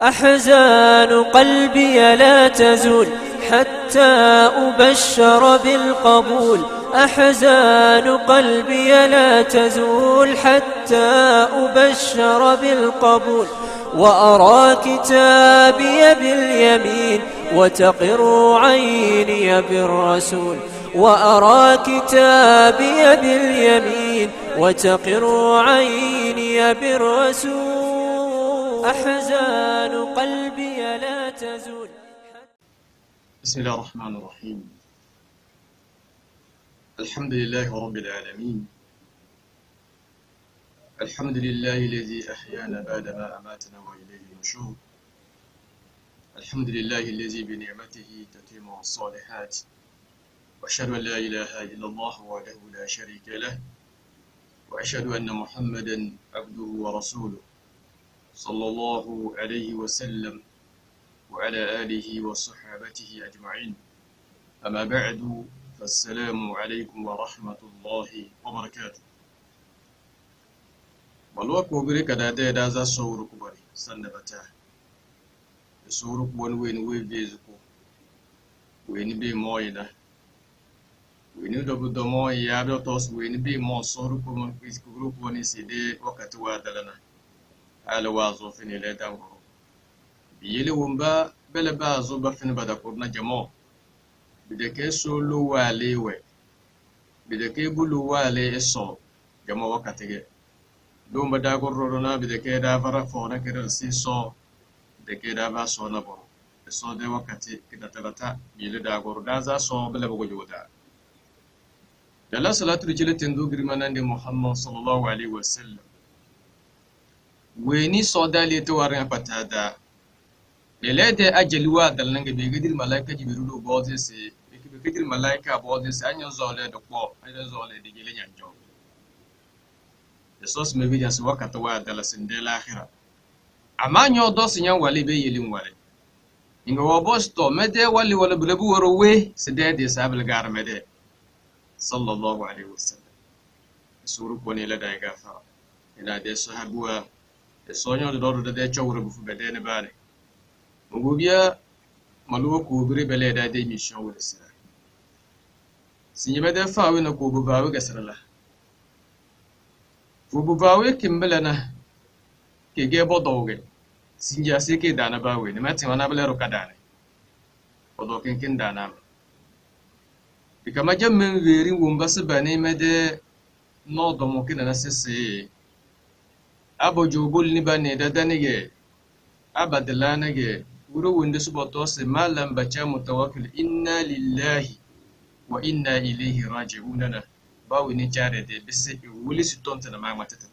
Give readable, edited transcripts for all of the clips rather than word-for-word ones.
أحزان قلبي لا تزول حتى أبشر بالقبول. أحزان قلبي لا تزول حتى أبشر بالقبول. وأرى كتابي باليمين وتقر عيني بالرسول. وأرى كتابي باليمين وتقر عيني بالرسول. أحزان قلبي لا تزول. بسم الله الرحمن الرحيم. الحمد لله رب العالمين. الحمد لله الذي أحيانا بعدما أماتنا وإليه النشور. الحمد لله الذي بنعمته تتم الصالحات. وأشهد أن لا إله إلا الله وحده لا شريك له. وأشهد أن محمدا عبده ورسوله صلى الله عليه وسلم وعلى آله وصحابته أجمعين. أما بعد فالسلام عليكم ورحمة الله وبركاته. والوقت بريك دادا دازا صورك بري سنبتا صورك وين بيزكو وين بي مويدا وين دبو دمو يابو توس وين بي مو صورك ومن بيزكو وني سيدي وقت وادلنا على وازو فيني لا دانغو بيلي ومبا بلا بازو بفين بدا كورنا جمو بدكي سولو والي وي بدكي بلو والي اسو جمو وقتي دوم بدا كورونا بدكي دا فرا فونا كده سيسو بدكي دا باسو نبو اسو دي وقتي كده تلتا بيلي دا كورو دازا سو بلا بغو جودا دلا صلاة رجل تندو غريمان دي محمد صلى الله عليه وسلم weni soda le to warin patada lelede ajaliwa dalnanga be gidir malaika jibiru bodi se be gidir malaika bodi se anyo zole do ko ayo zole de gele nyanjo de sos me bidia se wakata wa dala sinde l'akhira amanyo do se nyan wale be yelin wale inga wo bosto mede wali wala blebu woro we se de sabel gar mede sallallahu alaihi wasallam suru ko ne la da gafa ina de sahabuwa sonyo de dodo de chawre bu fu bedene bare ngubia maluwo ko bire bele da de mission wala sira sinye bede faawe na ko bu baawe gasrala fu bu baawe kimbele na ke ge bodoge sinje asike dana baawe ne mati wana bele ro kadane bodo kin dana bikama jamme weri wumba se bane mede no do mo kinana sese abo jobul ni bane da danige abadlanage wuro wonde suboto se malam bacha mutawakkil inna lillahi wa inna ilayhi raji'un bawo ni jare de bisse wuli su tonta na magmata ta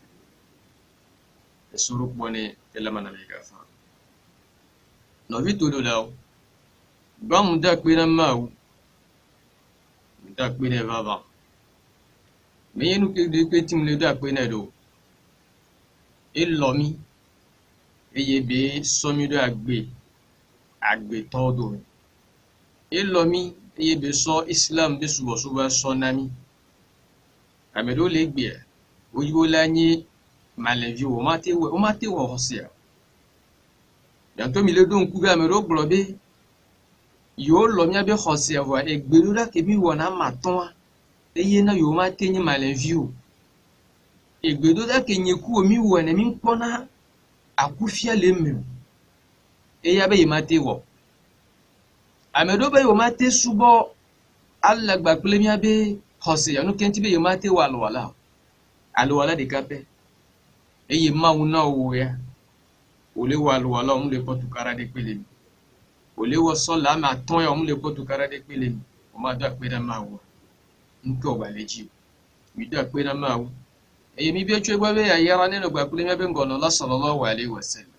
e suru bone elamana me gafa no vitu do law bam da kwina mawu da kwina baba me yenu ke de kwetim le da kwina do ilomi eye be somi do agbe todo ilomi eye be so islam be subo so nami amedo le gbe oyibo lanyi malevi o mate wo hosia bientôt mi le don ku be amero globe yo lomi abe hosia vo egberu la ke bi wona maton eye na yo mate nyi malevi o egbedo da ke nyeku omi wona mi nkpona akufia lemme eya be yimate wo amedo be yimate subo alagba plemi abe hose ya no kenti be yimate alwala de kape eye mauna wo ya ole walwala on le potu kara de pele ole wo so la ma ton ya on le potu kara de pele o ma da pe na mawo nko ba leji mi da pe na mawo eye mi bi chwe gbabe ya yara ne no gba plemi abe ngono la sallallahu alaihi wasallam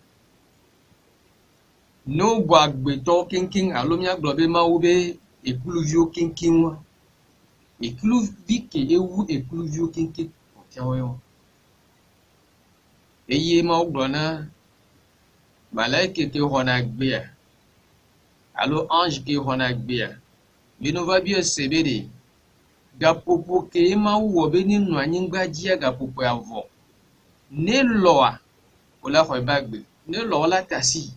no gbagbe to kinkin alomia globe mawo be ekuluvio kinkin wa ekuluvike ewu ekuluvio kinkin o tiawo eye ma ogbona malaike ke hona gbe alo ange ke hona gbe linova bi sebede gapopo ke ma wo be ninu anyi gbajia gapopo avo ne loa ola ho bagbe ne lo la tasi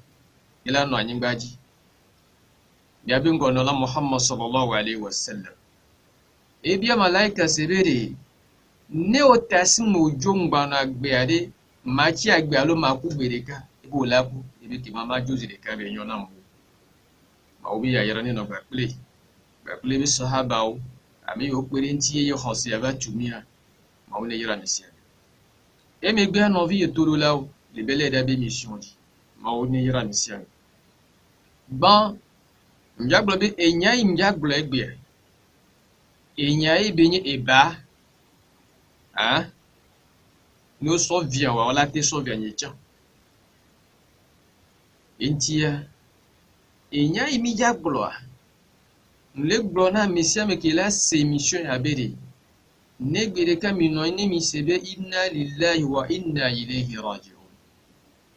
ila no anyimbaji ya bin gono la Muhammad sallallahu alaihi wasallam e biya malaika sebere ne o tasimu jongba na gbeade ma chi agbe alo ma ku gbereka ibo laku ibi ki mama jozi de ka be nyona mbu ma obi ya yara ni no ba ple bi sahaba o ami o pere nti ye hosi aba tumia ma o ne yara misia e me gbe no vi etoro lawo le bele da be mission di ma o ne yara misia ban njaglo be enyai njaglo egbe enyai be ni eba no so via wala te so via nyecha entia enyai mi njaglo le glo na misia me ke la se mission ya bere ne gbere ka mi no ni mi sebe inna lillahi wa inna ilayhi raji'un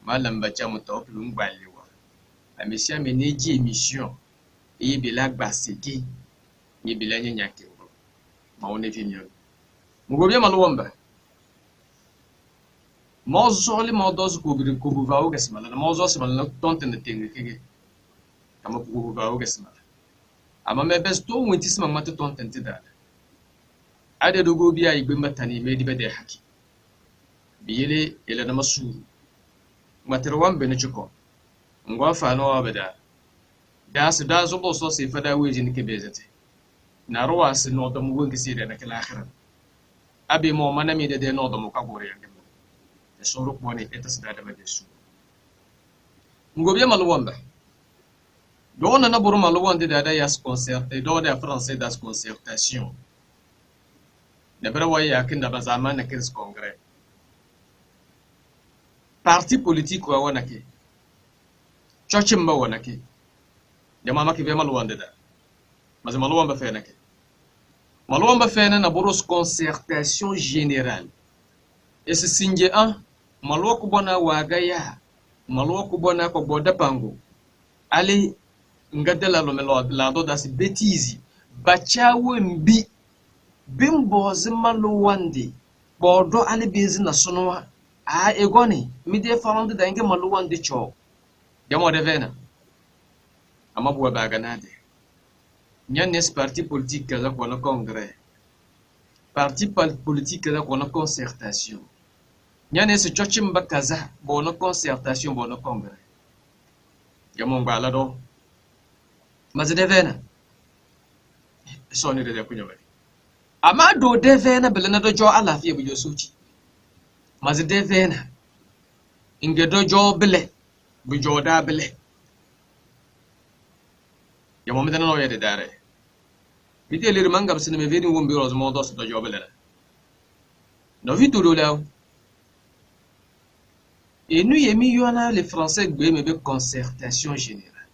malam bacha mutawaflu ngbalewa a misia me ne ji mission e be la gbaseke ni be la nyanya ke ma on e finir mugo bien malwamba mozo le modos ko bi ko bu vawo gasmala mozo se mal tonte ne tengi kege kama ko bu vawo gasmala ama me besto wonti sima mata tonte da ade dogo biya igbe matani me di bede haki biyele ele na masuru matarwan bene chiko ngwa fa no abada da so bo so se fada weji ni ke bezete na ruwa se no do mu wonki se da na kala akhiran abi mo manami de no do mu kabore yange e so ru ko ne etas da da bade su ngobe malwamba do na buru malwande da ya concert do da français das concertation ne bara waya kin da ba zaman na kirs congrès parti politique wa wana ke chochin ba wana ke jama maki be malwande da mas malwamba fe nake malwamba fe na boros concertation générale et ce singe malwako bona waga ya malwako bona ko boda pango ali ngadela lo melo la do das bêtise bachawe mbi bimbo zimalwande bodo ali bezi na sonwa egoni mide falande da nge malwande cho jamo de vena amabuwa baganade nyanes parti politique kaza ko na congrès parti politique kaza ko na concertation nyanes chochimba kaza bo na concertation bo na congrès jamo ngala do mazede vena soni de kunyo bari ama do de vena belena do jo alafiya bu yosuchi mazede vena inge do jo bele bu jo da bele ya mo medana no yede dare bite le mangam sene me veni wombe roz mo dos do jobele no vitu do law et nous yemi yona les français gbe me be concertation générale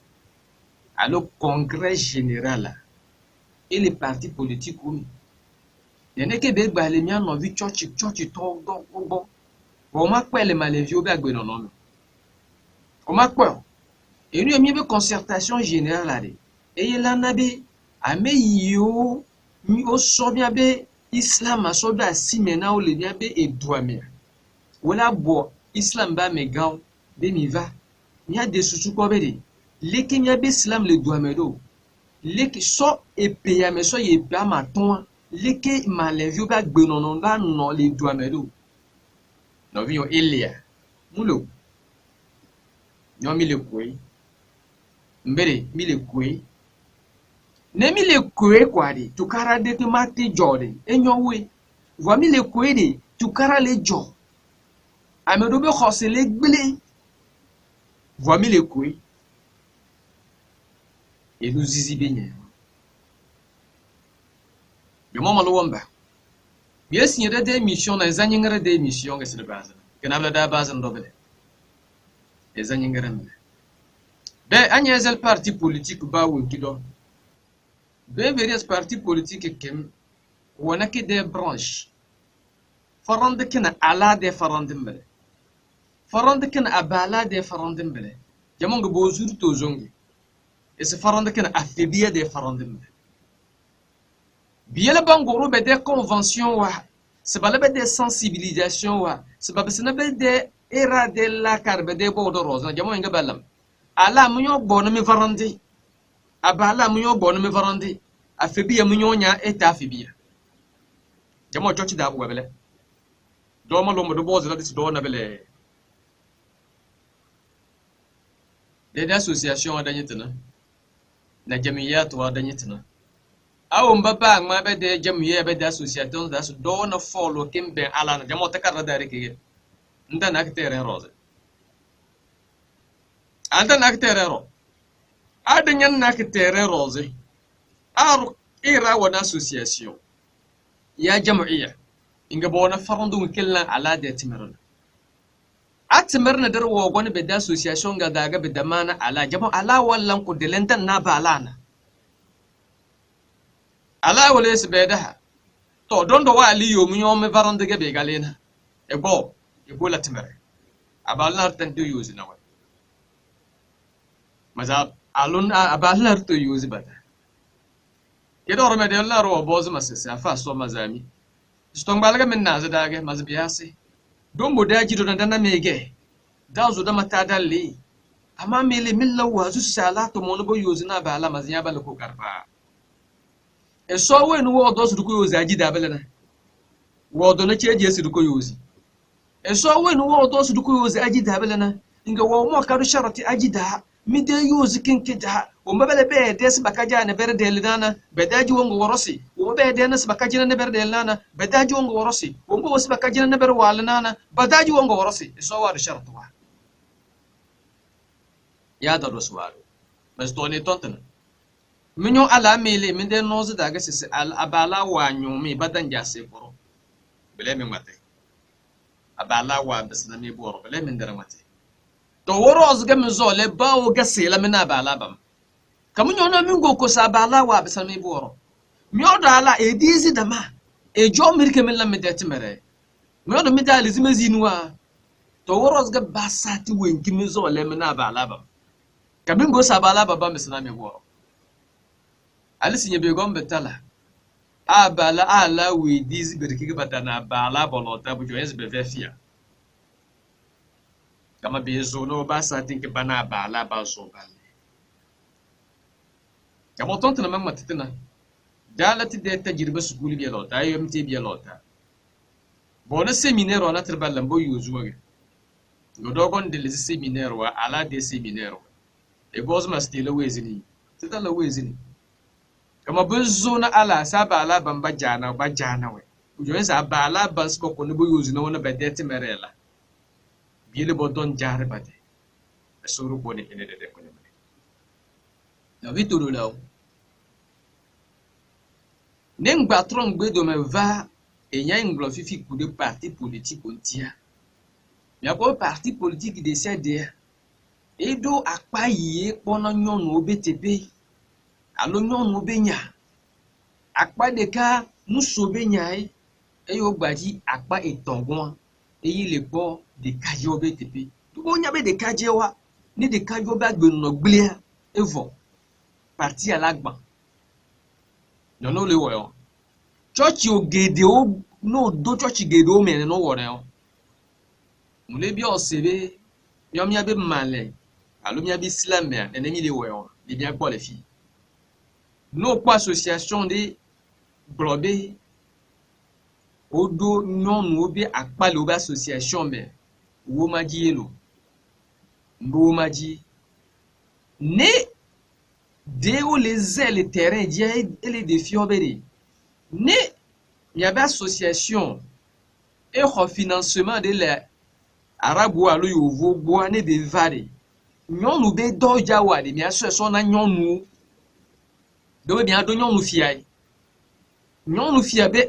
alors congrès général et les partis politiques où yene ke be gba le mi no vi church to do gbogbo o ma pele malevi o be agbe no no o ma po et nous yemi be concertation générale et il en a be ameyo mi o so bien be islam aso be asimena o le bien be edouamia wala bo islam ba me gaw be mi va mi a de susu ko be de leki mi be islam le douamedo leki so epeya me so ye ba ma ton leki ma le vio ba gbe non ba no le douamedo no vi o elia mulo nyo mi le koi mbere mi le koi nemi le kwe kwari tukara de mate jode enyowe vomi le kwe de tukara le jo amedo be khose le gbele vomi le kwe et nous zizi benye de mama lo wamba bien signé de mission na zanyingere de mission ngesle base kenabla da base ndobele e zanyingere be anyezel parti politique ba wonkido de various partis politiques kem wana ke des branches farande kena ala de farandembele farande kena abala de farandembele jamongo bozur to zongi et ce farande kena afibia de farandembele biela bangoro be de convention wa se balabe de sensibilisation wa se babe se be de era de la carbe de bordeaux rose jamongo balam ala munyo bono mi varandi abala munyo bono mi varandi afebiya munyo nya eta afebiya jamo chochi da bu webele do ma lo mo do bozo la dis do na bele des associations adanyitana na jamiyat wa adanyitana awo mbapa ma be de jamiya be de association da so do na follow kimbe ala na jamo takarra da reke nda na ktere rose anda na ktere ro adanyan na ktere rose aru ira wa na association ya jamiya inga bona farandu kellan ala de timirna atmirna dar wo goni be da association ga daga be da mana ala jamo ala wallan ku delentan na balana ala wala sibeda to dondo wa ali yo munyo me varande ga be galena e go la timere abalna tan to use na wa maza alun abalna to use bata kedo rome de la ro boz masisa fa so mazami stong balga min na za daga mazbiyasi don mo daji do na mege dazo da mata dalle amma mele milla wa su salatu mo no bo use na bala maznya bala ko karfa e so we no wo do su ko use aji da bala na wo do na cheje su ko use e so we no wo do su ko use aji da bala na inga wo mo karu sharati aji da mi de use kinke da o mabele be de su bakaja na bere de lidana be daji wongo worosi o be de na su bakaja na bere de lana be daji wongo worosi o mbo su bakaja na bere walana be daji wongo worosi e so wa sharatu wa ya da roswaru mas to ne tontana minyo ala mele min de nozu daga sisi al abala wa nyumi badan jase boro bele min mate abala wa bisna mi boro bele min dara mate to woro ozga min zo le bawo ga sela min abala bam kamunyo no min go ko sa abala wa bisna mi boro mi odo ala edizi dama e jo mirke min lam de timere mi odo mi dali zimazinwa to woro ozga basati wenki min zo le min abala bam kamin go sa abala baba bisna mi boro alisi nye begom betala abala ala we dizi beriki batana bala bolota bu joyes be vefia kama bezo no basa tinke bana bala bazo bale kama tonto na mamma titina dalati de tajriba sukuli bi lota ayom te bi lota bona seminaire ona tribal mbo yuzuwa go dogon de les seminaire wa ala de seminaire e bozma stile wezini titala wezini kama bezo na ala saba ala bamba jana ba jana we ujo sa bala bas ko no bo yuzu na wona bedeti merela bile bodon jare bade esuru ko ne ene de ko ne na vitulu law nen batron gbe do me va enya nglo fifi ku de parti politique ontia mi ko parti politique de cede edo apa yi pono nyonu obtp alo nyonu benya akpa deka muso benya eyo gbaji akpa etongon eyi le po de kaje obtp to bonya be de kaje wa ni de kaje oba gbenu no gblea evo parti alagba no le wo church ogede o no do church gede o mene no wore o mule bi osebe yomya be male alo mya bi islam ya enemi le wo bi bien kwa les filles no kwa association de blobé odo non obi akpale obi association me wo maji yelo mbo maji ne de o les ailes terrain dia et les défis obéri ne y avait association et refinancement de la arabu alu yovo boa ne be vare nyonu be doja wa de mi association na nyonu do bien do nyonu fiai nyonu fia be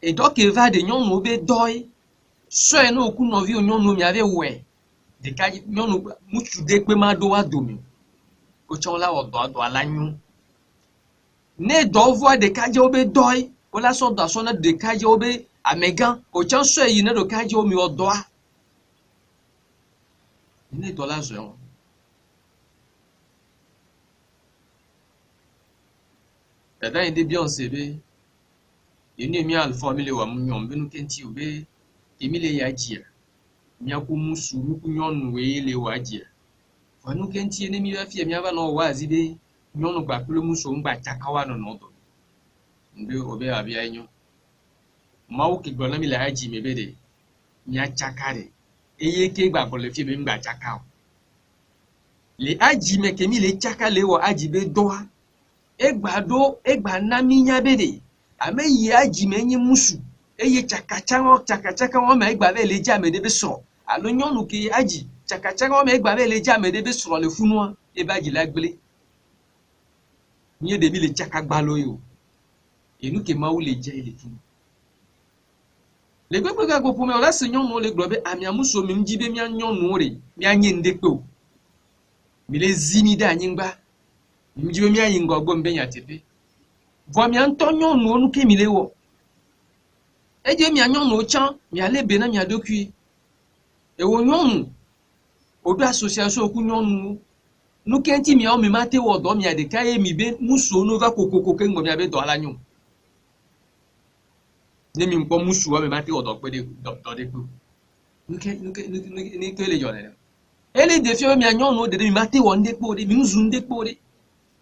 et donc il va de nyonu be doy so e no ku no vi nyonu mi ave we de ka nyonu mutu de pe ma do wa do mi ko chon la o do ala nyu ne do voix de ka je obe doy o la so do so na de ka je obe amegan ko chan so yi na do ka je o mi o do a ne do la zo da inde bien sebe yeni mi al formule wa munyom benu kenti obe emile ya jia mi aku musu mi ku nyonu we le wa jia wanu kenti ene mi afia mi aba no wazi be nyono gba pele muso ngba chakawa no no do mbe obe abia enyo mawu ke gbona mi la aji mebede nya chakare eye ke gba ko le fie be ngba chakawo le aji me ke mi le chaka le wo aji be doa egba na mi nya bede ame ye aji me nyi musu eye chaka wo me egba be le ja me de be so alo nyonu ke aji chaka wo me egba be le ja me de be so le funua e ba ji la gbele nye de mi le chaka gba lo yo enu ke mawu le ja ile funu le gbegbe ga go pome ola se nyonu le globe ami amuso mi njibe mi anyonu re mi anye ndekpe o mi le zimi da anyingba mi njibe mi ayi ngogbo mbe nya tepe vo mi antonyo nu onu ke mi le wo eje mi anyonu chan mi ale be na mi adokui e wo nyonu odo association oku nyonu nu kenti mi o mi mate wo do mi ade kai mi be muso no va kokoko ke ngo mi abe do ala nyu ne mi npo musu wa mi mate wo do pe de do de ku nuke le jone ele defio mi anyonu de mi mate wo nde po de mi nzu nde po de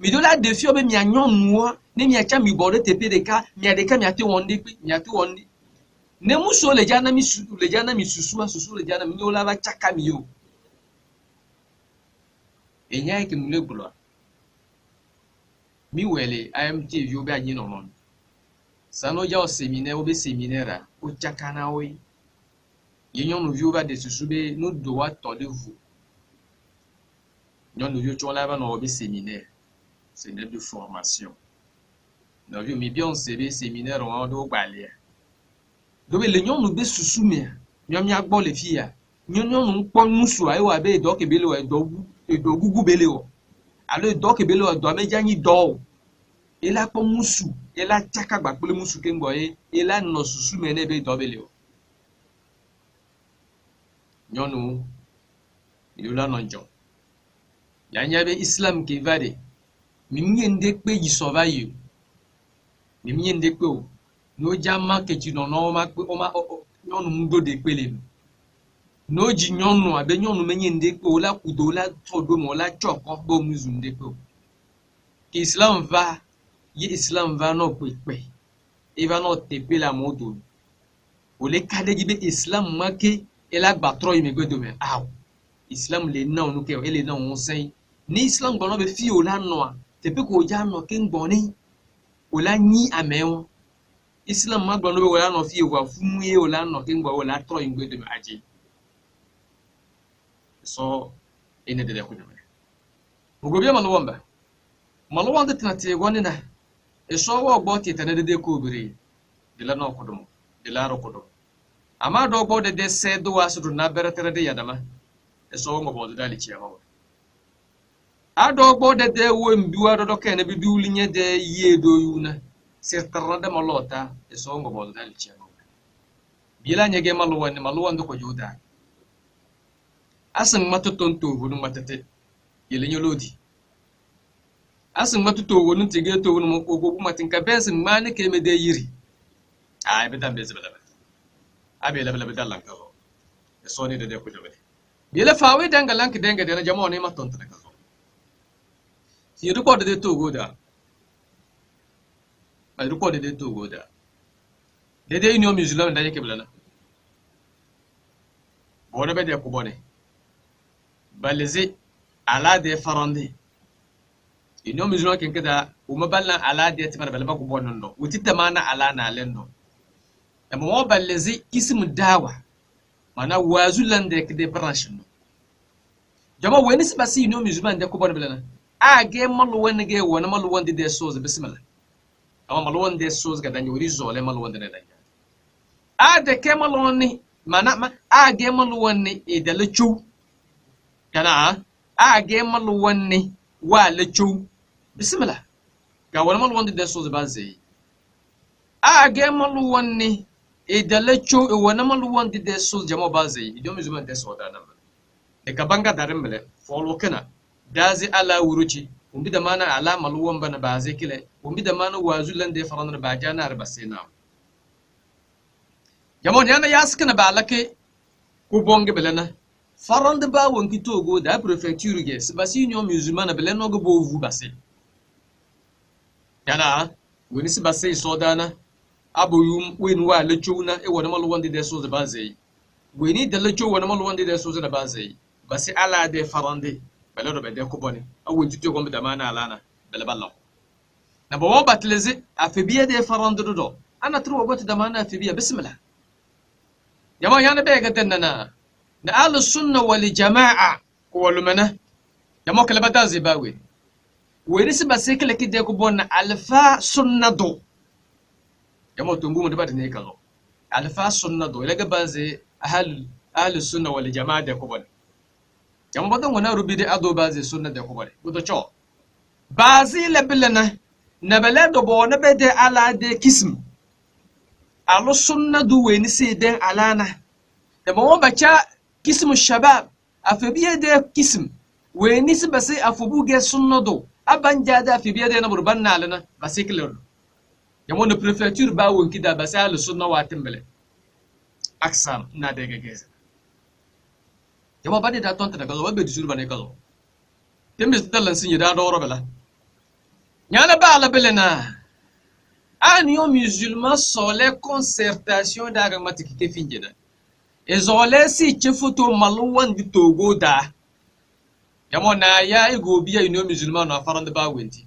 mi do la defio be mi anyonu wa ne mi acha mi bode tepe de ka mi ade ka mi ate wo nde pe mi ate wo nde ne muso le jana mi susu le jana mi ola ba chaka mi yo enya ke mule bulo mi wele IMT yo be anyi no non sano ja o séminaire o be séminaire o chaka na we yenyon no yo ba de susu be no do wa to de vous nyon no yo chola ba no o be séminaire c'est une de formation no yo mi bien c'est séminaire on do gbalé do be le nyon no be susu me nyom ya gbo le fi ya nyon no npo musu ayi wa be do ke be le wa do gugu bele o alo do ke bele o do meja nyi do ela po musu ela chaka gba pele musu ke ngbo ela no susu me ne be do bele o nyonu yola no njo ya nya be islam ke vade mimye ndekpe yi survive mimye ndekpe o no jama ke ti no ma pe o ma nyonu ndo de pele no ji nyonu abe nyonu menye ndekpe o la kudo la todo mo la choko bo muzu ndekpe o ki islam va no pepe e va no tepe la modo o le kade ji be islam make e la gba tro ime gbedo me aw islam le na onu ke ele na won sein ni islam gbo no be fi o la no tepe ko ja no ke ngbo ni o la nyi amewo islam ma gbo no be o la no fi o fumu ye o la no ke ngbo o la tro ime gbedo me aje so ene de ko nyame ogobia malowanda tinati gwani na e so wo gbo ti tane de ko obere de la no kodomo de la ro kodomo ama do gbo de se do wasu na beretere de yadama e so ngo bo de dali chi ama a do gbo de wo mbiwa do ken bi duli nye de yedo yuna sertarna de malota e so ngo bo de dali chi ama bila nyege malowanda ko joda asin matotonto wonu matete yele nyolodi asin matoto wonu tige to wonu ogogu matin ka bensin mane ke me de yiri ay be dambe zebela abe la dalan ka ho so ni de ko jobe yele fawe dangalan ki denga de na jamo ne matonto ka ho si record de to goda ba record de to goda de union musulman da yake bilana bona be de ko bone baleze ala de farande ino mizuno ken kada uma ballan ala de timar balba ko bonno wuti tamana ala na lendo e mo baleze ismu dawa mana wazulan de kede branche no jama weni sibasi ino mizuno de ko bonno balana a ge malu woni ge wona malu wonde de soze bismillah ama malu wonde soze ga danyo ri zole malu wonde ne danya a de ke malu woni mana a ge malu woni e de le chu kana a ge malu wonni wa le chu bismillah ga wala malu wonni de so ba zai a ge malu wonni e da le chu e wala malu wonni de so jamo ba zai ido mi zuma de so da nan e ka banga darin mele folo kana dazi ala wuruci umbi da mana ala malu won bana ba zai kile umbi da mana wazulan de faran ba jana arba sena jamo yana yaskana ba lake ku bonge belana farande ba wonki Togo da préfecture ge sibasi union musulmane bele no go bovu base yana woni sibasi sodana aboyum wenu wa lechuna e wona malo wonde de so ze bazei weni de lecho wona malo wonde de so ze na bazei basi ala de farande bele do be de ko boni awonti to gombe da mana alana bele ballo na bo batleze afebiya de farande do ana tro got da mana afebiya bismillah jama yana be ga denna na ahlus sunna wal jamaa wal mana jama kala bata zibawe weni sibasi kala kide ko bonna alfa sunna do jama tumbu mu debate ne kalo alfa sunna do ilaga baze ahli sunna wal jamaa de ko bon jama bodan wona rubide ado baze sunna de ko bon budo cho bazi lebilana nabale do bo na bede ala de kism alo sunna du weni se den alana de mo bacha kism shabab afabiye de kism weni se base afubu ge sunna do abanja da afabiye de na burban alana basikler yamo na préfecture ba wonki da basa le sunna watin bele aksar na de geze yamo bade da tonta daga lo be disur bane kalo tembe dalan sinye da do robela nyana ba la bele na anio musulman sole concertation da grammatique ke finjeda e zole si chefoto maluwan di Togo da yamo na ya ego biya union musulman no farande ba wenti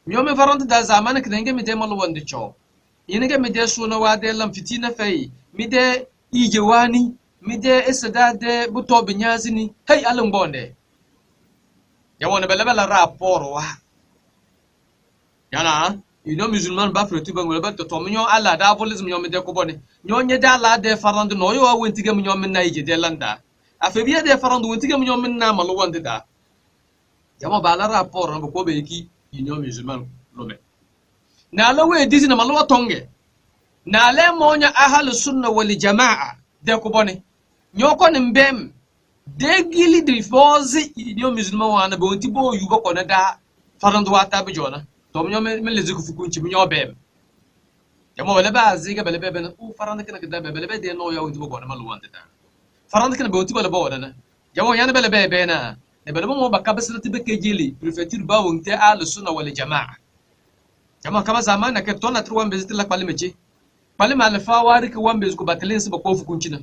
Nyome farante da zamana kidenge mi de malwande cho yinege mi de suna wade lam fitina fay mi de ijewani mi de esada de buto binyazini hey alun bonde yawona bela rapport wa yana ino musulman ba fretu bangola ba to minyo ala da volism nyome de ko bone nyonye da la de farande no yo wentige mi nyome na ije de landa afebiya de farande wentige mi nyome na malwande da yama bala rapport no ko be ki union musulman lome na lawe dizi na malwa tonge na le monya ahlu sunna wal jamaa de ko bone nyoko ni mbem de gili de fozi union musulman wana be onti bo yugo ko na da farando wata be jona to mnyo me le ziku fukunchi mnyo bem yamo wala ba ziga bele be na u farando kana kida bele be de no ya onti bo na malwa ta farando kana be onti bo le bo na yamo yana bele be na bele mo bakabasira tibe kejili préfecture ba wonte al sunna wal jamaa jama kama zamana ke tona tru wambe zitila pale mechi pale malfa wari ke wambe zuko batalin su ba ko fukunci na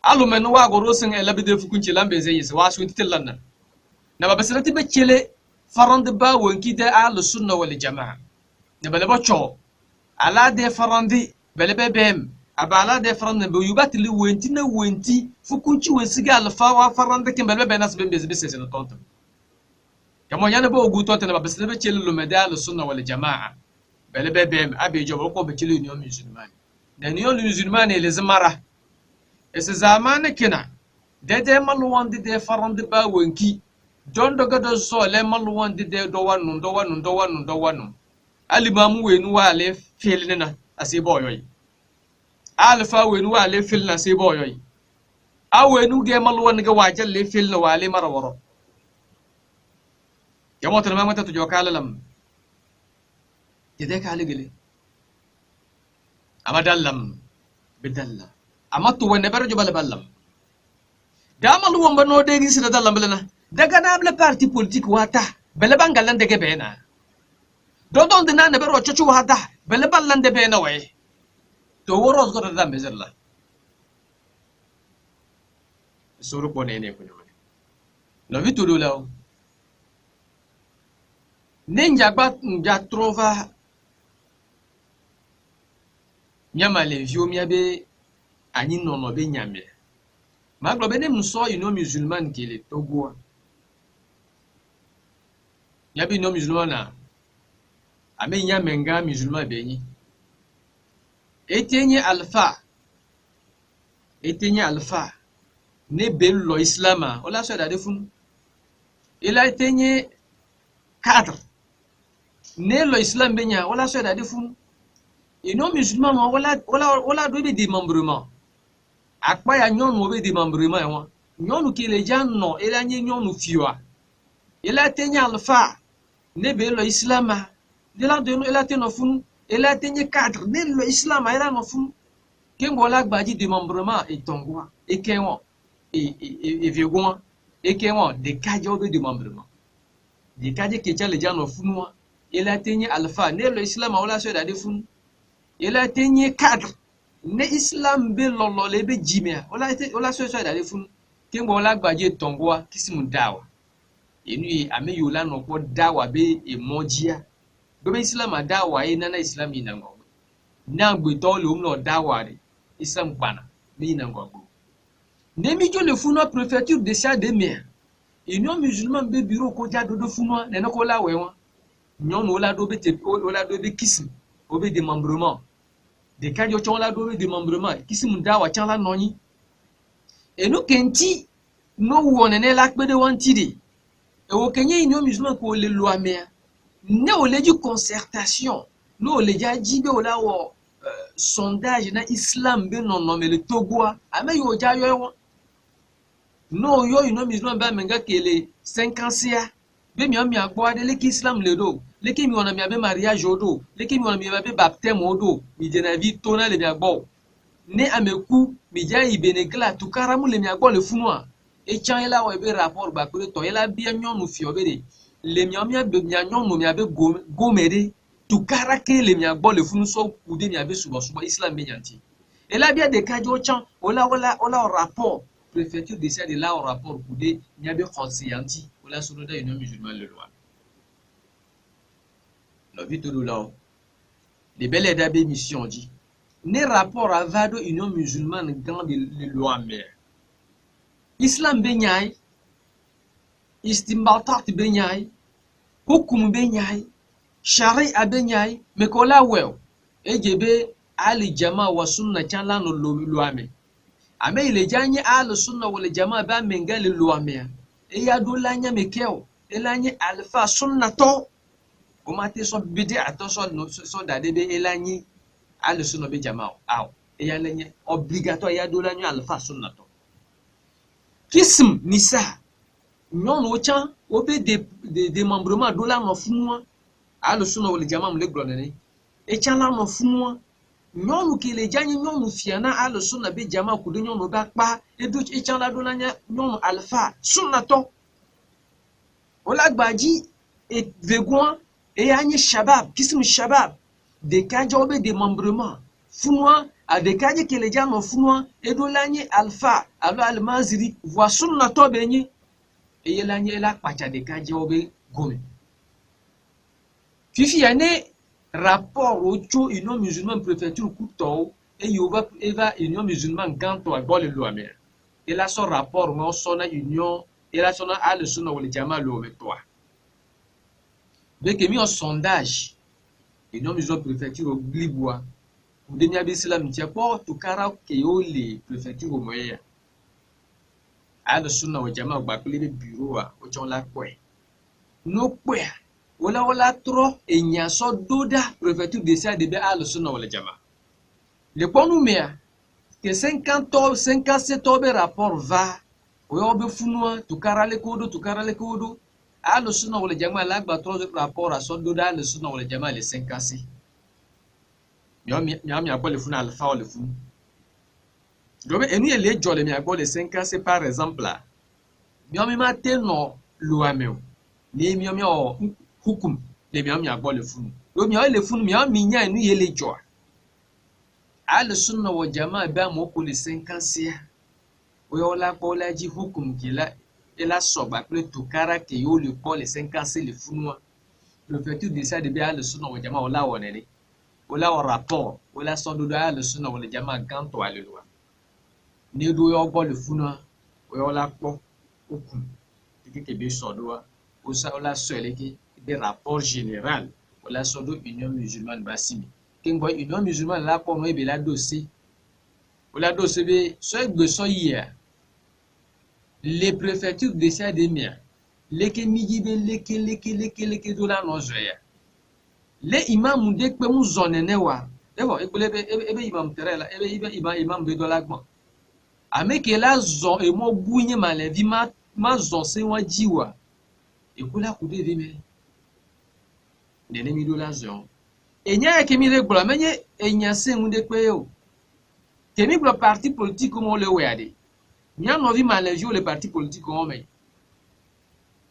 alu men wa go rosin e labide fukunci lambe zai yi wa su titillan na babasira tibe kele farande ba wonki de al sunna wal jamaa na bele bo cho ala de farande bele bebem abala de farande be yubatili wenti na wenti fukunci wesiga alfa wa farande ke bele be nas be bezbese na tonto kamo yana bo ogu tonto na babasira be chele lo medal sunna wal jamaa bele bebem abi jobo ko be chele union musulman na union musulman ele zamara ese zamane kina de malwandi de farande ba wonki jondo gado so le malwandi de do wanu alimamu wenu wale filina asibo yoyi alfa wenu wale filna asibo yoyi awenu ge malwandi ge wajal le filna wale maraworo yamoto ma mata to jokala lam yede kale gele amadallam bidalla amatu wonne barajo ballam damal womba no de gisira dallam belana daga na amle parti politique wata bele bangalan de gebena dodon de nane bero chochu wata bele ballan de bena way to woro ko da bezerla suru ko ne ko nyone no vitulu law ninja gba nja trova nyama le viomia be ani nono be nyame maglo be nem so you know musulman kele Togo yabi no musulman na ame nyame nga musulman be nyi etenye alpha ne bello islama ola so da defun ila etenye cadre ne lo islam be nya ola so da defun ino musulman wala do be démembrement akpa ya nyonu be démembrement e won nyonu ki le janno ila nye nyonu fiwa ila tenya alfa ne be lo islama ila de no ila teno fun ila tenye cadre ne lo islama ila no fun kengo la gbaji démembrement e tongwa e kenwo et vegon et qui ont des cas de démembrement des cas qui tient les gens au fou moi il a tenu alpha ne l'islam a la sur la défun il a tenu cadre ne islam be lolo le be jimea ola sur la défun qui mo la gbaje tongwa kisimu dawa enu ame yola no ko dawa be emojia be islam a dawa e nana islam ina ngo na gbe to lo no dawa re islam bana be ina ngo nemi jo le funo préfecture de ça de mer union musulman be bureau ko ja do funo ne ko la we won nyon ola do be te ola do be kism o be démembrement de ka jo chon la do be démembrement kism dawa chan la noni e no kenti no wona ne la pe de wanti de e wo kenye union musulman ko le loi mer ne o le ju concertation no le ja jibe ola wo sondage na islam be non non mais le Togo ame yo ja yo no yo union musulman ba menga kele 50 be mi ami agbo ade le islam le do le ki mi wona mi abe mariage odo le ki mi wona mi abe baptême odo mi je na vi tona le mi agbo ne ameku mi ja ibenegla tukaramu le mi agbo le funwa e chan ela wo be rapport ba ko to ela bi anyonu fi obede le mi ami abe mi anyonu mi abe gomede tukara ke le mi agbo le funu so kude mi abe subo islam be nyanti ela bi de kajo chan ola rapport préfecture de ça de là au rapport kude mi abe conscienti ola sunu da union musulman le loi lo vito do là les belles d'abe mission dit ne rapport avado union musulmane grand de loi mer islam be nyai istimbatat be nyai hukum be nyai sharia be nyai me ko la wew ejebe ali jama wa sunna chala no lo ame ame ile janye al sunna wal jama ba mengal lo ame e ya do la nya me keo e la nya alfa sunna to o mate so bidi ato so da de be e la nya al sunna be jama aw e ya la nya obligatoire ya do la nya alfa sunna to kism nisa non o chan o be de membrement do la no funwa al sunna wal jama mu le glonene e chan la no funwa nyonu kele janye nyonu fiana al sunna be jama ku de nyonu ba pa e do e chan la do la nya nyonu alfa sunna to ola gbaji e vegon e anye shabab kism shabab de kajo be de membrement funwa a de kaje kele jama funwa e do la nya alfa alo almaziri voix sunna to be nyi e yela nya la pacha de kaje obe gome fifi ane rapport au tcho union musulman préfecture couteau et yoba eva union musulman ganto a bol lo amer et là son rapport non sona union et là sona al sunna wal jamaa lo avec toi dès que mis en sondage union musulman préfecture au glibwa ou demi abislam tia pour tout kara ke yo les préfecture au moyen al sunna wal jamaa ba kule bureau o chon la kwe no kwe wala trop et nya so doda préfecture de ça de be al sunna wal jama le ponu mea que 57 tobe rapport va o yo be funwa to karale kodo al sunna wal jama la gba trop rapport a so doda al sunna wal jama le 56 mi a le funa alpha o le fun dobe enu ele jole mi a le 56 par exemple là mi ma teno lo ameo ni mi o hukum le mi agbo le funu lo mi le funu mi nya enu ye le jo al sunna wa jamaa ba mo ko le 50 o yo la ko la ji hukum ki la e la so ba pe to kara ke yo le ko le 50 le funu le fait de ça de bien al sunna wa jamaa o la wonene o la rapport o la so do al sunna wa jamaa ganto ale loi ne do yo gbo le funu o yo la ko hukum ke be so do o sa o la so ele ki des rapports généraux pour la sodo union musulmane basimi kengo union musulmane la ko no e be la dossier o la dossier be so egbe so hier les préfectures de ça de mia leke miji be leke do la no zoya le imam de pe mu zone ne wa ebo ebe imam terela ebe imam be do la gbon ameke la zon e mo bunye malevi ma zon se wa jiwa e kula kude de me nene mi do la zon enya ke mi regula menye enya se ngunde pe yo ke mi glo parti politique mo le weade nya no vi malejio le parti politique on me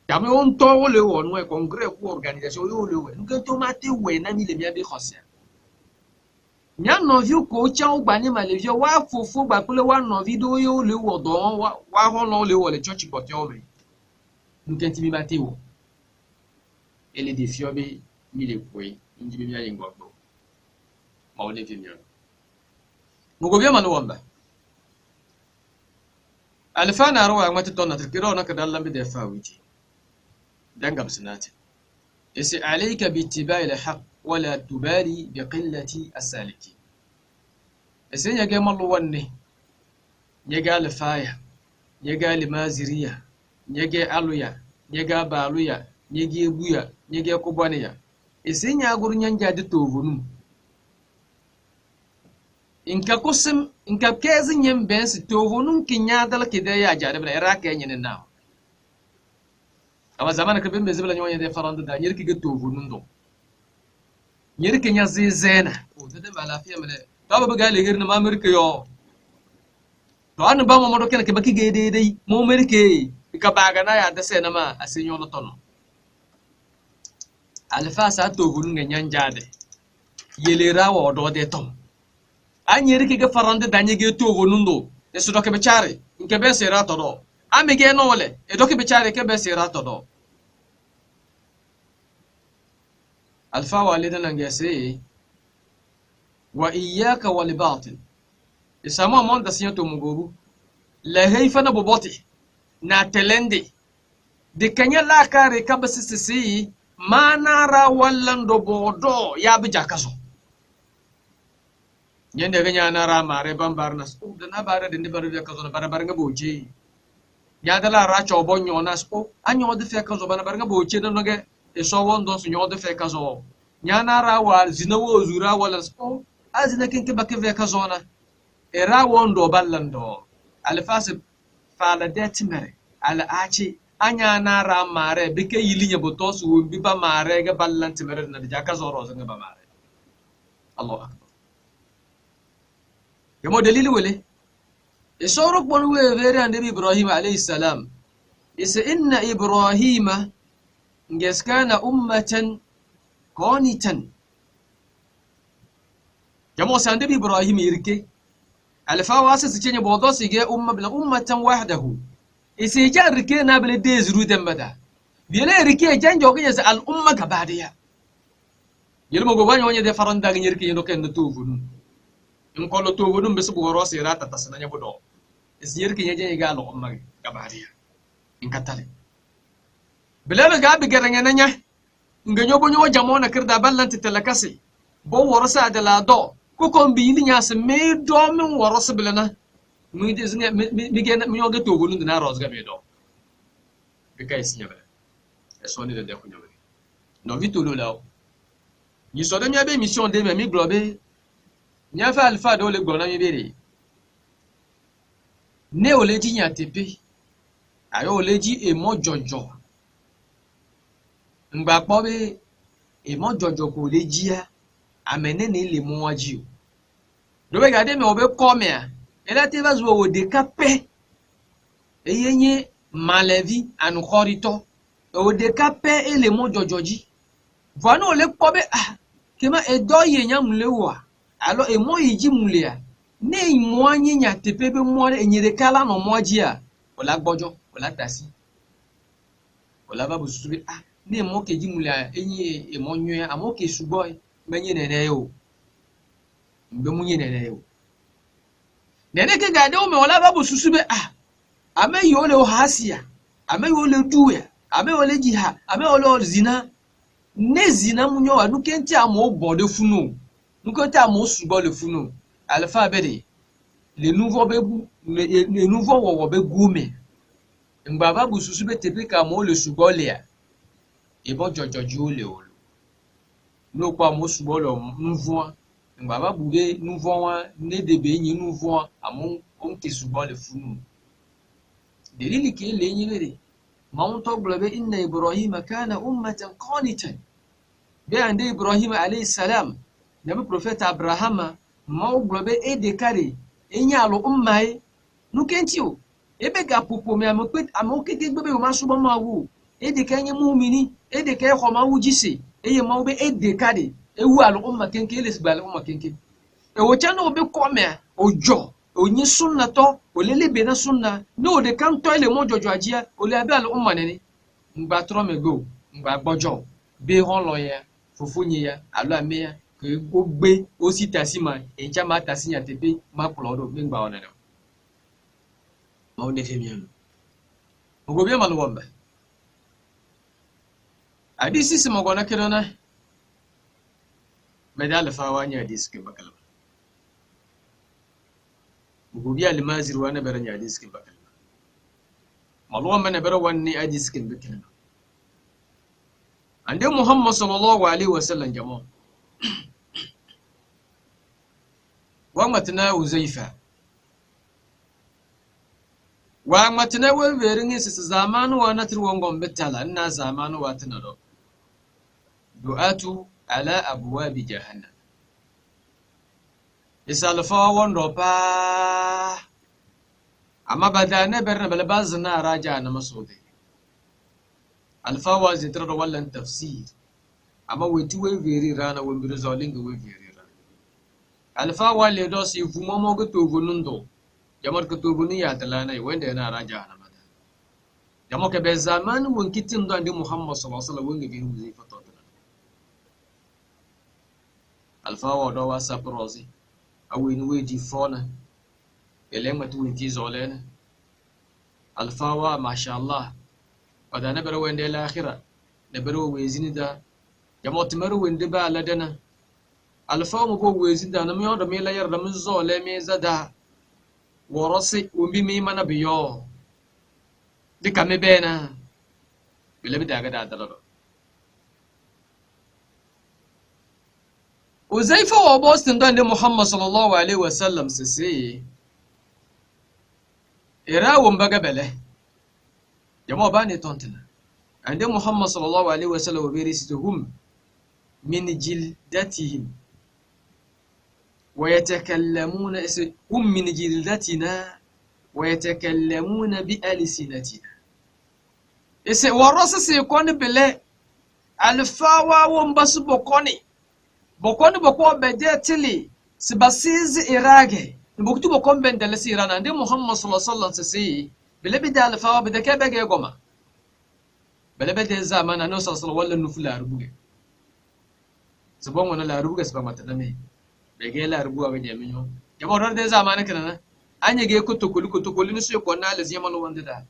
yame on to le won we congrès ko organisation le we nge to mate we na mi le mi abi khosia nya no vi ko cha o gba ni malejio wa fofo gba pele wa no vi do yo le wo do wa ho no le wo le church ko te o me nge ti mi mate wo ele de fiobe mi le kwe nji mi ya ngogbo ma o le fi mi mugo bia manu wamba alfana rawa mata tonna tikiro na kada lambe da fawiji dangam sinati yasi alayka bi ittiba'i al-haq wala tubali bi qillati as-saliki yasi ya ga mallu wanne ya ga alfaya ya ga limaziriya ya ga aluya ya ga baluya ya ga buya ya ga kubaniya yasi ya gurun jadi tovunu inka kusim inka kezin yin bensi tovunun kinya dal kide ya jare bla iraka yin na ama zamana ka bembe zibla nyonya de faranda da nyirki ga tovunun do nyirki nya zizena o de ba lafiya male to ba ga legir na mamirka yo to an ba mo modo ken ke baki ge de dai mo merke ka baga na ya da sai na ma asinyo no tono alfa sa tovunun ga nyanja de yelera wo do de tom anyeri ke farande danye ge tovo nundo e so doke bechare nke be sera todo amige no wole e doke bechare ke be sera todo alfa walidana ngese wa iyyaka wal batil isama mon da sinto mugobu la hayfa na boboti na telende de kanya la kare ka basisi manara wallando bodo ya bija kaso nyende ganya na ra mare bambar spo da na bare de ne bare ka zo na bare bare nga boje nya da la ra cho bonyo na spo anyo de fe ka zo bare bare nga boje da no ge e so won don so nyo de fe ka zo nya na ra wa zinawo zura wala spo azina kin ke bakke fe ka zo na e ra won do ballando al fasib fala det mere al achi anya na ra mare bike yilinya boto su bi ba mare ga ballanti mere na da ka zo ro nga ba mare Allah akbar yamo dalili wele isorok bon we vere ande Ibrahim alayhi salam is inna Ibrahim ngeskana ummatan qanitan yamo sande Ibrahim irke alfa wasa sicenye bodo sige umma bila ummatan wahdahu isi jarke na bile dezru dembada bile rike janjo ke al umma gabadiya yelmo go banyo nye de faranda ngirke yendo ken tufunu in kollo to wodum be subu woro sira ta tasnanya bodo isir ki nyaje ga lo umma gabariya in katale bilal ga bi garanga nanya nganyo bonyo jamona kirda ballanti telakasi bo woro sa da la do ko kon bi ni nyas me do min woro sibilana mi de znya mi gena mi yoga to wodum na roz ga me do be kay sinya bele e soni de ko nyabe no vitolo lawo ni so de mi abe mission de mi globe nya fa alfa do le gbona mi bere ne o le ji nya tepe ayo o le ji e mo jojo ngba po be e mo jojo ko le ji a amene ne le mo waji o do be ga de me o be ko me a e la te va zo o de kape e yenye malevi anu khorito o de kape e le mo jojo ji vano o le po be ah kema e do ye nya mle wa alors et moi yiji mulia ne mo anyi nya tepebe mo enyere kala no moji a ola gbojo ola tasi ola babu subi ah ne mo keji mulia enyi e mo nyu amo ke suboy menye nene yo mbe munye nene yo nene ke gade o me ola babu susube ah ame yo le o hasia ame yo le duya ame yo le jiha ame yo le zina ne zina munyo wa nukenti amo bode funu nukenti amo subo le funu alpha bede le nouveau bebu le nouveau wo be gume ngba babu susube tepeka mo le subo le ya e bo jojoju le o no kwa mo subo le nouveau ngba babu be nouveau wa ne de be yin nouveau amo on ke subo le funu delili ke le yin le ماون تقول إن إبراهيم كان أمة قانتا بأن إبراهيم عليه السلام نبي بروفيت أبراهام ما أقول إيه دكاري إني على أمة نكنتيو ebe ga popo me amokete gbebe o ma subo ma wo ede kenye mu'mini ede ke ko ma wujise eye ma obe ede kade ewu al umma kenke les bal umma kenke e wo chano obe ko me ojo onyi sunna to olele be na sunna no de kan to ile mo jojo ajia ole abi al umma nene ngba tro me go ngba gbojo be hon lo ye fufunyi ya alo ame ya ke ogbe o si tasima enja ma tasinya tepe ma plodo be ngba onene ma o ne femiam ogo be malu womba hadisi simo gona kirona medal fawanya hadisi ke bakal ogo bi almazir wana beranya hadisi ke bakal malu womba ne bero wanni hadisi ke bakal ande muhammad sallallahu alaihi wasallam jama'a wa matna uzaifa wa matna wa verin sis zamanu wa natir wongom betala na zamanu wa tanado du'atu ala abwab jahannam isalfa wondo pa amma badana berna balbazna raja na masudi alfawa zitrar wallan tafsir amma weti we veri rana wo mbiro zolinga we veri rana alfawa le do si fuma mo go to gonundo jamar ko to gonu ya talana wanda yana raja na mata jamo ke be zaman won kitin do ande muhammad sallallahu alaihi wasallam wonga bi huzi fatata alfawa do wasa prozi awin we di fona ele matu wenti zolena alfawa masha Allah wada na baro wende l'akhirah na baro wezini da jamo timaru wende ba ladana alfa mu go wezini da na mi odo mi la yar da mi zo le mi zada worasi umbi mi mana biyo dika me bena bile bi daga da dalo uzaifa wa boston da ne muhammad sallallahu alaihi wasallam sisi irawo mbaga bele jama'a bani tontana ande muhammad sallallahu alaihi wasallam birisuhum min jildatihim wa yatakallamuna hum min jildatina wa yatakallamuna bi alsinatina ese warasa se koni bele alfawa wombasu bokoni boko bedetili sibasizi irage mbuktu bokon bendele sirana ande muhammad sallallahu alaihi wasallam sisi bele bida alfawa bida ke bege goma bele bede zamana no sallallahu wala nufula rubuge sabon wona la rubuge sabon mata dame bege la rubuwa be de minyo jabo don de zamana kana anye ge kutokoli ni su ko na le zaman wonde da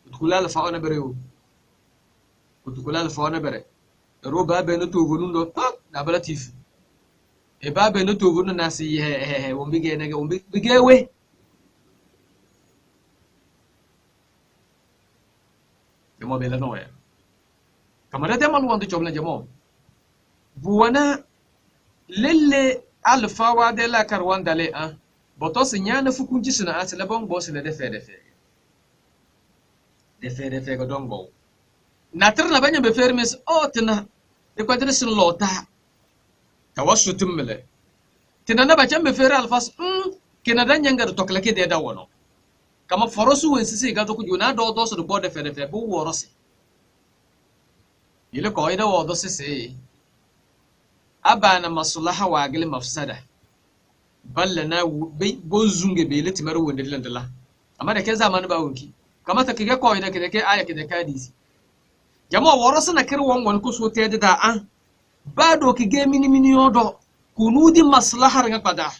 kutukula alfawa na bere kutukula alfawa na bere roba be no to gonundo pak na balatif e ba be no to gonu na si he wombige nege wombige we jamo bela noya kamara de malu wonde jomla jamo buwana lelle alfawa de la karwanda le an boto sinyana fukunji sina asile bon boss le de fe go dongo natrna banya be fermes otna e kwadre sin lota tawassutum mele tinana ba chambe fer alfas kina danya ngar toklake de da wono kama forosu wensisi ga to kujuna do so do de fe bu worosi ile ko ida wo do sisi abana maslaha wa agli mafsada ballana bozunge be leti maro wonde landala amma da ke zamanu ba wonki kama ta kige ko ida kide ke aya kide kadisi jamo worosi na kir won ko so tede da an ba do kige mini yodo kunudi maslaha nga pada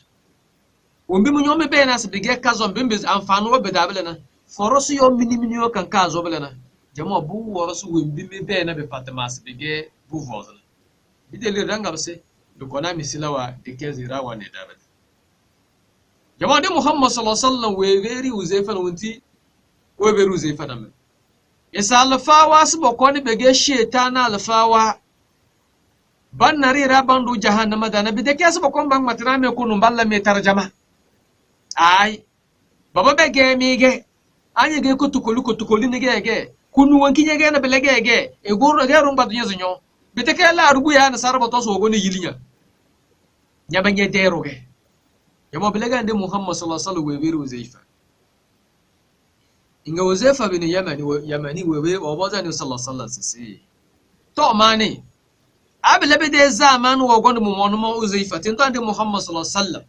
wombi mu nyome be na se bige kazo mbembe amfano wo be dabelena forosu yo mini yo kan kazo belena jamo bu worosu wombi me be na be patmas bige bu vozna bidele ranga bse do kona misilawa de kezira wa ne dabel jamo de muhammad sallallahu alaihi wasallam we veri uzaifa wonti we veri uzaifa na me isa alfawa su bokoni bege shetana alfawa ban narira bandu jahannama da nabi de kesu bokon bang matira me kunu balla me tarjama ay baba bege mige anye ge kutukoli ni gege kunu wonki nyege na belege ge e goro ge rumba dunya zinyo biteke la rubu ya na sarba to so goni yilinya nyaba nye dero ge yamo belega ande muhammad sallallahu alaihi wasallam we biru zaifa inga Uzaifa bin Yamani wewe waboza ni sallallahu alaihi wasallam sisi to mani abla bide zaman wo gondo mo mono mo Uzaifa tin tande Muhammad sallallahu alaihi wasallam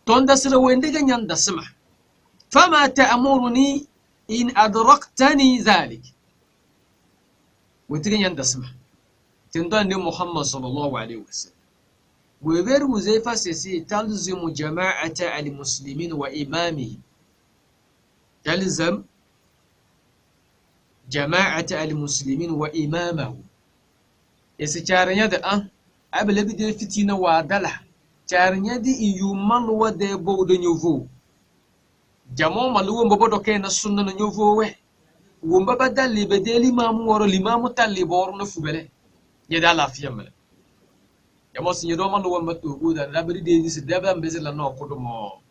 ton da sira wende ganyan da sama fama ta'muruni in adraktani dhalik witigan yan da sama tin tande Muhammad sallallahu alaihi wasallam wewe Uzaifa sisi talzimu jama'ata al-muslimin wa imamihi يلزم جماعة المسلمين وإمامه يسيرنيا ده أبلغ دي فتينا وادلا تارنيا دي يومان ودي بو دي نيوفو جمو مالو مبودو كينا سنة نيوفو وي ومبابا دالي بدي الإمام ورو الإمام تالي بورو نفبله يدا لا فيامل جمو سنيدو مالو ومتوغو دا رابري دي سدابا مبزل لنو قدمو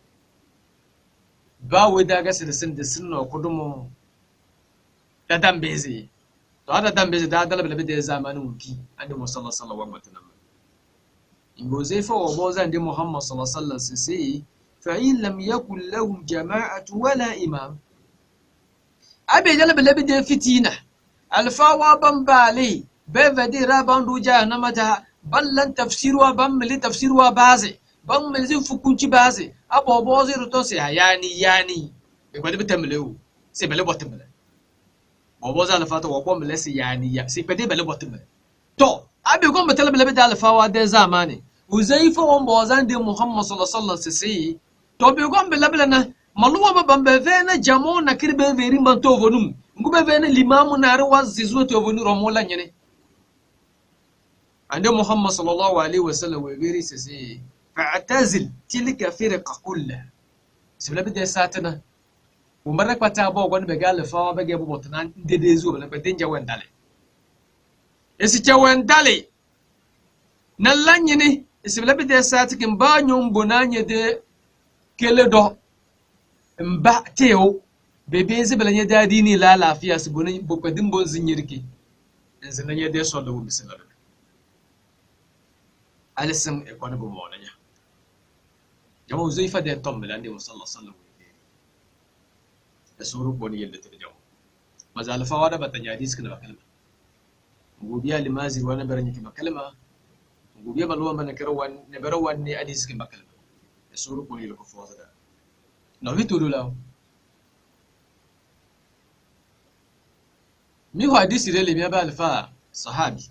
ba wai da ga sirrin da sunna kudumo da dambeze to da dambeze da dalaba da zamanin wuki annabi Muhammad sallallahu alaihi wasallam ingo zai fa wa bozan da Muhammad sallallahu alaihi wasallam sai fa in lam yakul lahum jama'atu wala imam abe dalaba da fitina alfawa bambale bevadi rabandu jahannama ta ballan tafsirwa bamli tafsirwa baze ban mai zin fukunci ba sai abubuwa zai ruton sai yani bai gwada bitan milewu sai bale botun mile abubuwa za alfata wakon mile sai yani ya sai kwade bale botun mile to abi gon batal bale da alfawa da zamani Uzaifa wan bozan da Muhammad sallallahu alaihi wasallam sai to bi gon bale na maluwa ba ban be na jamo na kirbe veri man to vonum ngube be na limamu na rawa zizu to vonu romola nyene ande Muhammad sallallahu alaihi wasallam we veri sai فاعتزل تلك فرق كلها سبلا بدي ساتنا ومرك بتابو غون بقال فاوا بقى ابو بطنان دي زو بلا بدين جوان دالي اسي جوان دالي نلاني ني سبلا بدي ساتك مبانيوم بوناني دي كيلدو مباتيو بيبي زبلا ني داديني لا لافيا سبوني بوكدين بون زنيركي انزلني دي سولو بسم الله ألسم يكون بمولنا جمو زيفة ده طم لأني وصلى الله صلى الله عليه السورة بني اللي ترجعوا ما زال فوارا بتنجاديس كنا بكلمة وبيا لمازي وانا برني كنا بكلمة وبيا بلوا من كروان نبروان ني أديس كنا بكلمة السورة بني اللي كفوا هذا نبي تقولوا له ميهو أديس اللي بيا بالفا صحابي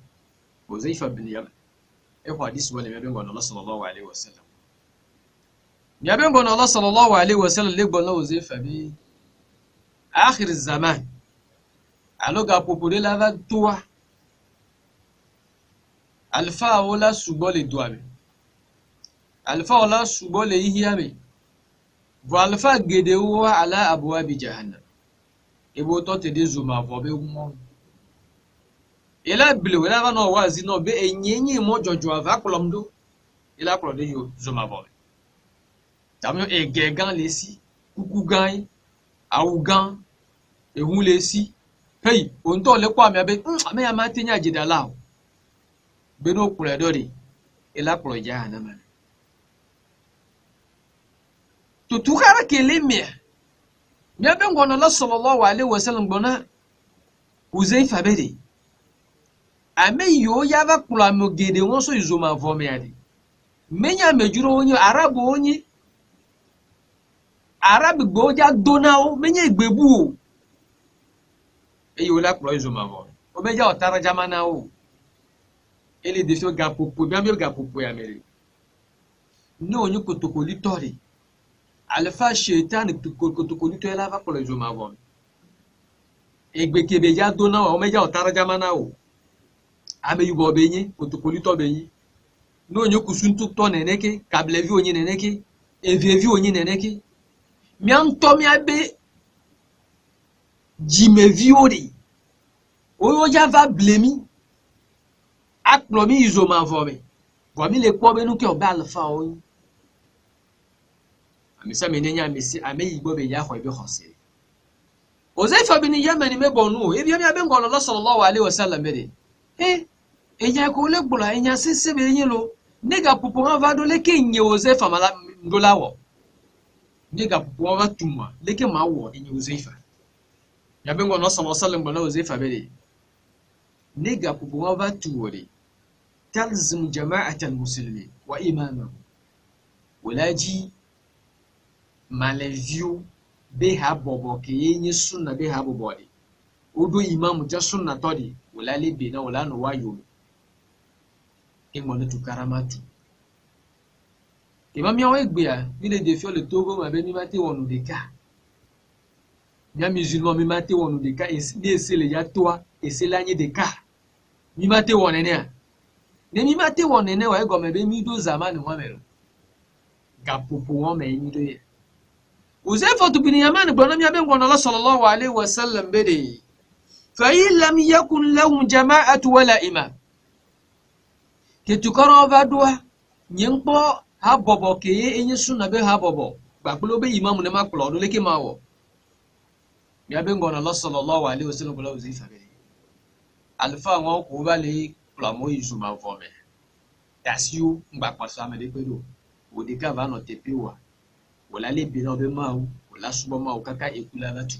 وزيفة بن يمن إيه حديث ولا يبين قال الله صلى الله عليه وسلم يبين قال الله صلى الله عليه وسلم اللي قال له زيفة بي آخر الزمان على قابوبولي لا توا الفا ولا سبول دوامي الفا ولا سبول يهيامي والفا جدوا على أبواب جهنم إبو توتي دي زوما فوبي ومون ila bile wala ba no wazi no be enyenye mo jojo ava kolomdo ila kolo de yo zoma bo tamyo e gegan lesi kuku gan awugan ehun lesi hey onto le kwa mi abe me ya ma tinya jidala o be no kure dori ila kolo jahannama to tukara keleme mi abe ngono la sallallahu alaihi wasallam bona Uzaifa bede ame yo yava kula mo gede won so izoma vome ade menya mejuro onye arabu gboja donao menya igbebu o eyo la kula izoma vome o meja otara jamana o ele defio gapopo bi ambe gapopo ya mere no onye kotokoli tori alfa shaitan kotokoli to la va kula izoma vome egbekebe ja donao o meja otara jamana o ame yubo benye otokolito benye no nyo kusuntu to neneke kablevi onye neneke evievi onye neneke mianto mi abe jimevi ori oyo java blemi aklomi izoma vome vomi le kwa benu ke oba alfa oyi amisa menenya amisi ame yibo be ya ho ebe hose Uzaifa bin Yamani me bonu ebi ami abe ngolo sallallahu alaihi wasallam bede enya ko le gbula enya sese be yin lo nega pupo va do le ke nye Uzaifa mala ndola wo nega pupo va tumwa le ke ma wo enya Uzaifa ya bengo no sallallahu alaihi wasallam bana Uzaifa bede nega kubuwa batu wore talzim jama'atal muslimin wa imamahu walaji maleview be ha bobo ke yenye sunna be ha bobo de odo imam ja sunna todi wala lebe na wala no wayo ingmo tu karamatu imam ya wegbe ya ni le defio le togo ma be mi mate wonu de ka nya musulman mi mate wonu de ka ese le ya toa ese la nyi de ka mi mate wonene a ne mi mate wonene wa ego me be mi do zamani ho mero gapopo won me mi do ye Uzaifa bin Yaman bwana mi abengo na Allah sallallahu alaihi wasallam bede fa in lam yakun lahum jama'atu wala imam ke tukaro vadua nyempo ha bobo ke enye sunna be ha bobo gbagbo be imam ne maklo do leke mawo mi abengo na Allah sallallahu alaihi wasallam bwana Uzaifa bede alfa won ko ba le plamo yizuma vome dasio ngba paso amede pedo odika va no tepewa wala le bina be mawu wala suba mawu kaka ekula batu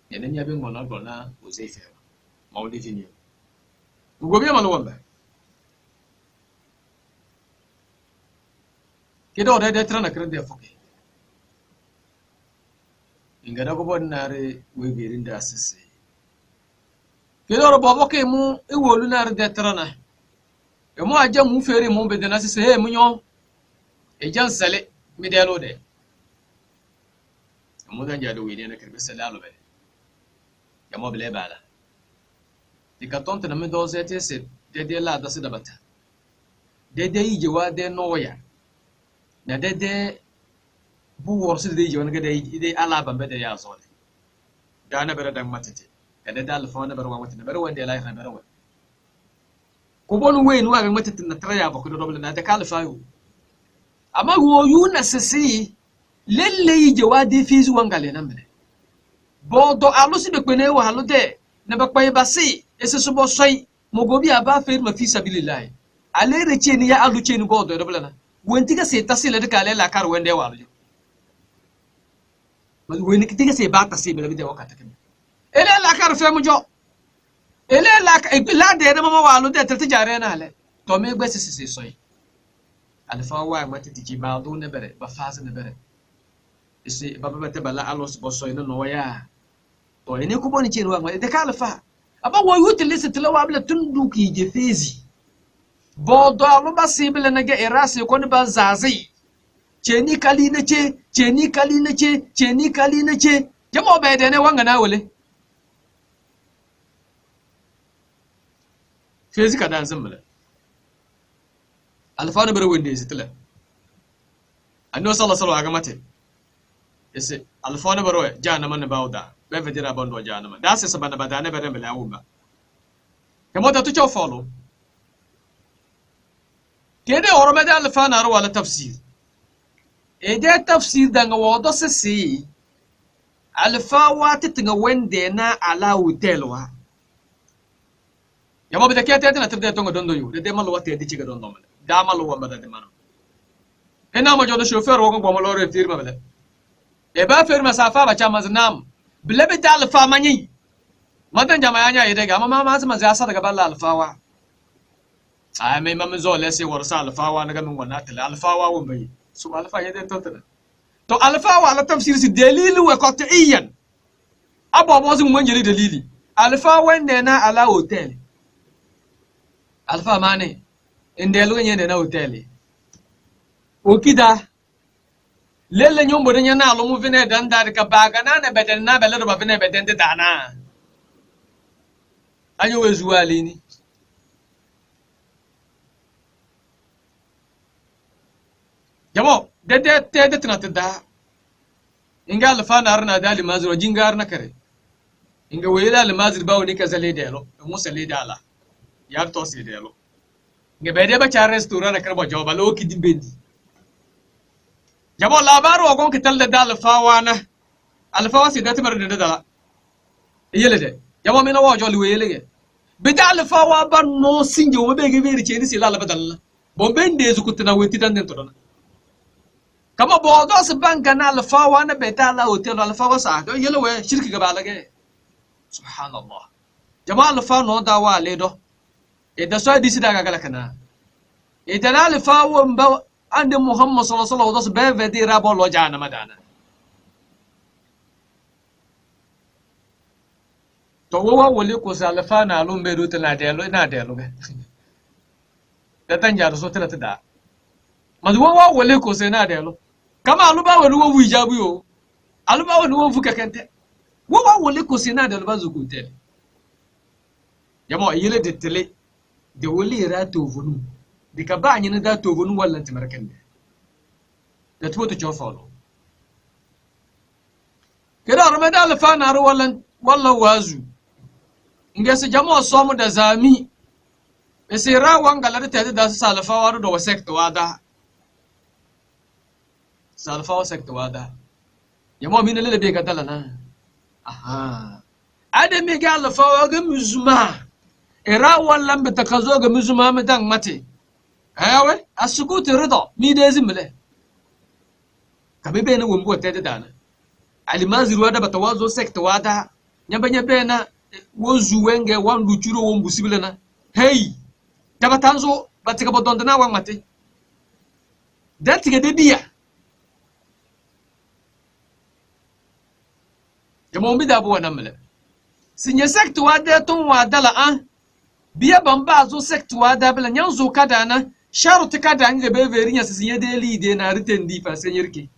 yana nya be ngona gona Uzaifa mawu defini ugo be malo wamba kedo de trana krende foke ingara go bonare we birinda asese kedo ro bobo ke mu ewolu nare de trana e mo aja mu fere mo be de na asese he munyo e jan sale mi delo de mo dan jado wi ne na kirbe salalo be ya mo bele bala di katonte na me doze tese de la da se da bata de yi jewa de noya na de bu worse de jewa ga de ala ban be de ya so de da na bere dan matete ka de dal fa na bere wa matete bere wande la ya bere wa ko bonu we nu ga matete na traya ba ko do bele na de kalfa yu amma woyu na sisi lelle yi jawadi fizu wangale na mene bodo alusi be kwene wa halude na ba kwaye basi ese subo soy mogobi aba fer ma fi sabilillah ale reche ni ya alu cheni bodo do blana wenti ga se tasile de kale la kar wende wa alu mal weni kitiga se ba tasi be de wakata ken ele la kar fe mu jo ele la de de mama wa alu de tete jare na ale to me gbe sisi soy alfa wa mate tiji ba do ne bere ba faze ne bere isi baba bete bala alos boso ina no ya to ene ku boni chiri wa de ka alfa aba wo yuti lisi tilawa bla tundu ki je fezi bodo alu ba simbele na ga irasi ko ne ba zazi cheni kali ne che jamo be de ne wanga na wole fezi ka dan zambala alfanu bere wende sitla anno sallallahu alaihi wasallam mate ese alfanu bere jahannama ne bawda be vedira bondo jahannama da se sabana badane bere bele awumba kemota tu chofolo kede oromede alfanu aro wala tafsir ede tafsir danga wodo sisi alfa wati tinga wende na ala hotelwa yamo bide kete na tede tonga dondo yu de malo wati de chiga dondo male damal wa madade mano ena ma jodo chauffeur wo ko mo lore firma bele e ba firma safa ba chama znam bele be dal fa manyi madan jama yanya ide ga mama ma zama za sa daga balla alfawa ay mai mam zo lese warsa alfawa naga min wana tala alfawa wo bai su alfa yede to alfawa la tafsir si dalili wa qat'iyan abo mo zin wanjiri dalili alfawa ne na ala hotel alfa mane indelu nyende na hotel okida lele nyombo de nyana lo mu vine dan dar ka baga na ne beden na bele do ba vine beden de dana anyo wezuali ni jamo de tinata da inga alfa na arna dali mazro jingar na kare inga wela al mazir bawo ni kazale delo musale dala yar to se delo nge bede ba cha restaurant na karbo joba lo ki dimbendi jamo labaru ogon ki talde dal fawana alfa si dati bar de dala yele de jamo mina wo joli wele ge bidal fawa ban no sinje wo be ge veri cheni si la badalla bombe ndezu kutna weti dan den to dona kama bodo se banka na alfa wa na beta la hotel alfa wa sa do yelo we shirki ga balage subhanallah jama alfa no da wa le do e da so di sida ga gala kana e da alfa wa mba ande muhammad sallallahu alaihi wasallam be ve di rabo lo jana madana to wa wole ko sa alfa na lo mbe do tana de lo na de lo be da tanja so tana tada mazu wa wole ko se na de lo kama aluba wonu wo wu ijabu yo aluba wonu wo fu kekente wo wa wole ko se na de lo ba zuku tel yamo yele de tele de wole ra to vonu de ka ba nyi na da to vonu wallan timarkande da to to folo kira ramada alfa na ro wallan wazu ngese jamo so mu da zami esira wangala de tede da salfa waru do wasekto wada salfa wasekto wada yamo min lele be gadala na aha ade mi ga alfa waga muzuma era wallan be takazo ga muzuma medan mate ayawe asukuti rido mi de zimle kabe na wombo tede dana alimaziru wada batawazo sekto wada nyabanya be na wozu wenge wandu churo wombu sibilena hey tabatanzo batika bodondana wa mate datige de biya jamo mi da bo wanamle sinye sekto wada ton wadala an biya bamba zo sekto wada bela nyanzo kadana sharuti kada nge be verinya sinye de lide na ritendi fa senyirki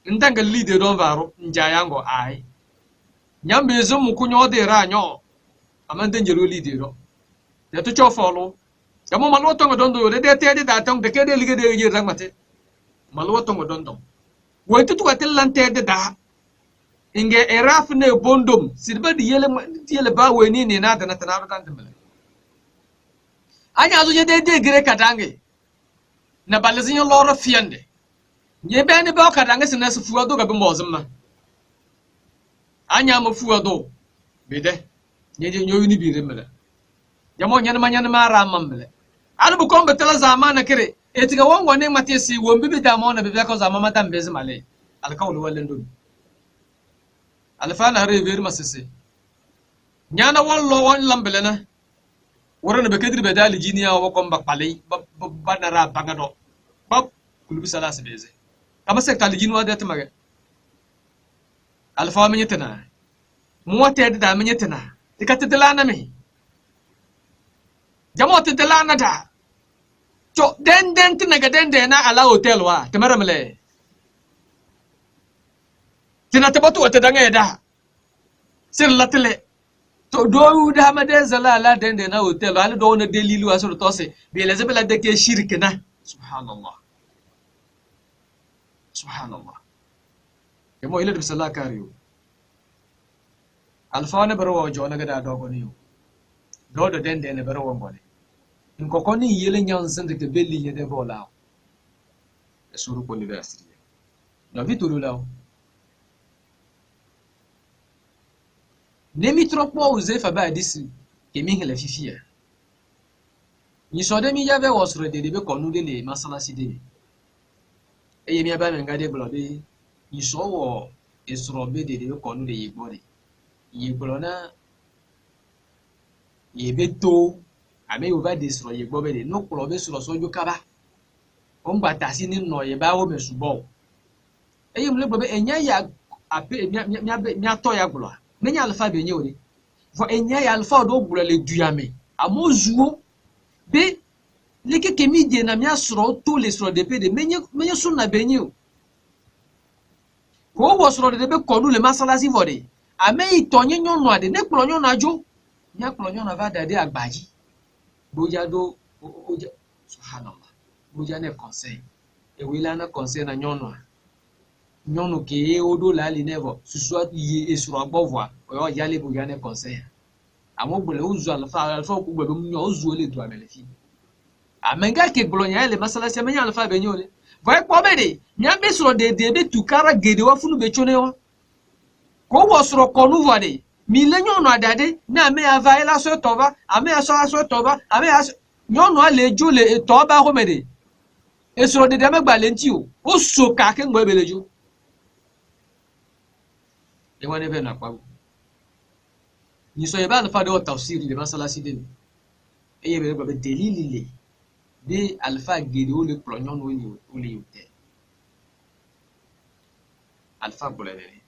ndanga lide don varo njayango ai nyambe zo mu kunyo de ranyo amande njero lide ro de to chofolo jamo malo tongo dondo de te da tong de ke de lige de yir rangmate malo tongo dondo woytu tu atel lante de da inge eraf ne bondom sirba di yele ba weni ne na da na tana ba tan mele anya zo de gire kadange na balazin loro fiende nye beni ba kadange sina su fuwa do ga bi mozumma anya mo fuwa do bede nye nyoyu ni bi remele jamo nyana mara mamle alu bu kombe tela zamana kire etiga wongo ne matesi wombi bi da mo na bi ka zamama tam bezi male alkawlu walendo alfana hare veri masese nyana wallo won lambelena worana be kedri be dali jiniya wo komba palei banara bangado bab kulubi sala se beze kama sekta li jinwa de tamaga alfa menyetena muwate da menyetena dikate delana me jamote delana da cho den tinaga den na ala hotel wa tamaramle tina tabatu wata dange da sir latele to do da ma de zalala den na hotel ala do na delilu asur to se bi lazabela de ke shirkina subhanallah yamo ile de sala kariyo alfana baro jona ga da dogo niyo do den ne baro ngone in kokoni yele nyan sende ke belli ye de bola esuru ko university no vitulu lao nemi tropo uze fa ba disi ke mi hele fifia ni so de mi ya ve wosro de be konu de le masala si de eye mi aba ngade blobe ni so wo esro be de be konu de yigbo na yebeto ame yo ba de sro yigbo be de no klo be sro so ju kaba o ngba tasi ni no ye ba wo mesubo eye mi le blobe enya ya ape mi ato ya glo menya alfa be nye ori fo enya ya alfa do gbura le duyame amozuo be leke kemi de na mi asro to le sro de pe de menye so na benye ko wo sro de be konu le masalasi vode ame itonye nyonu ade ne kplo nyonu ajo nya kplo nyonu va dade agbaji boja do oja subhanallah boja ne conseil e wila na conseil na nyonu ke odo la li nevo susu ye esuro agbovwa o yale bo ya ne conseil amo gbole uzu alfa ku gbebe mu uzu ole do amele fi amenga ke gbolonya ele masala se menya alfa be nyole vai po be de nya be suro de be tukara gede wa funu be chone wa ko wo suro konu vade mi le nyonu adade na me ava ila so toba ame aso toba ame aso nyonu ale jule toba ho mede esro de dama balentio o so ka ke ngbe belejo e wane be na kwa ni so yeba alfa de tafsir le masala sidin e yebe be delili le de alfa gede o le plonyon no ni o le yote alfa bolele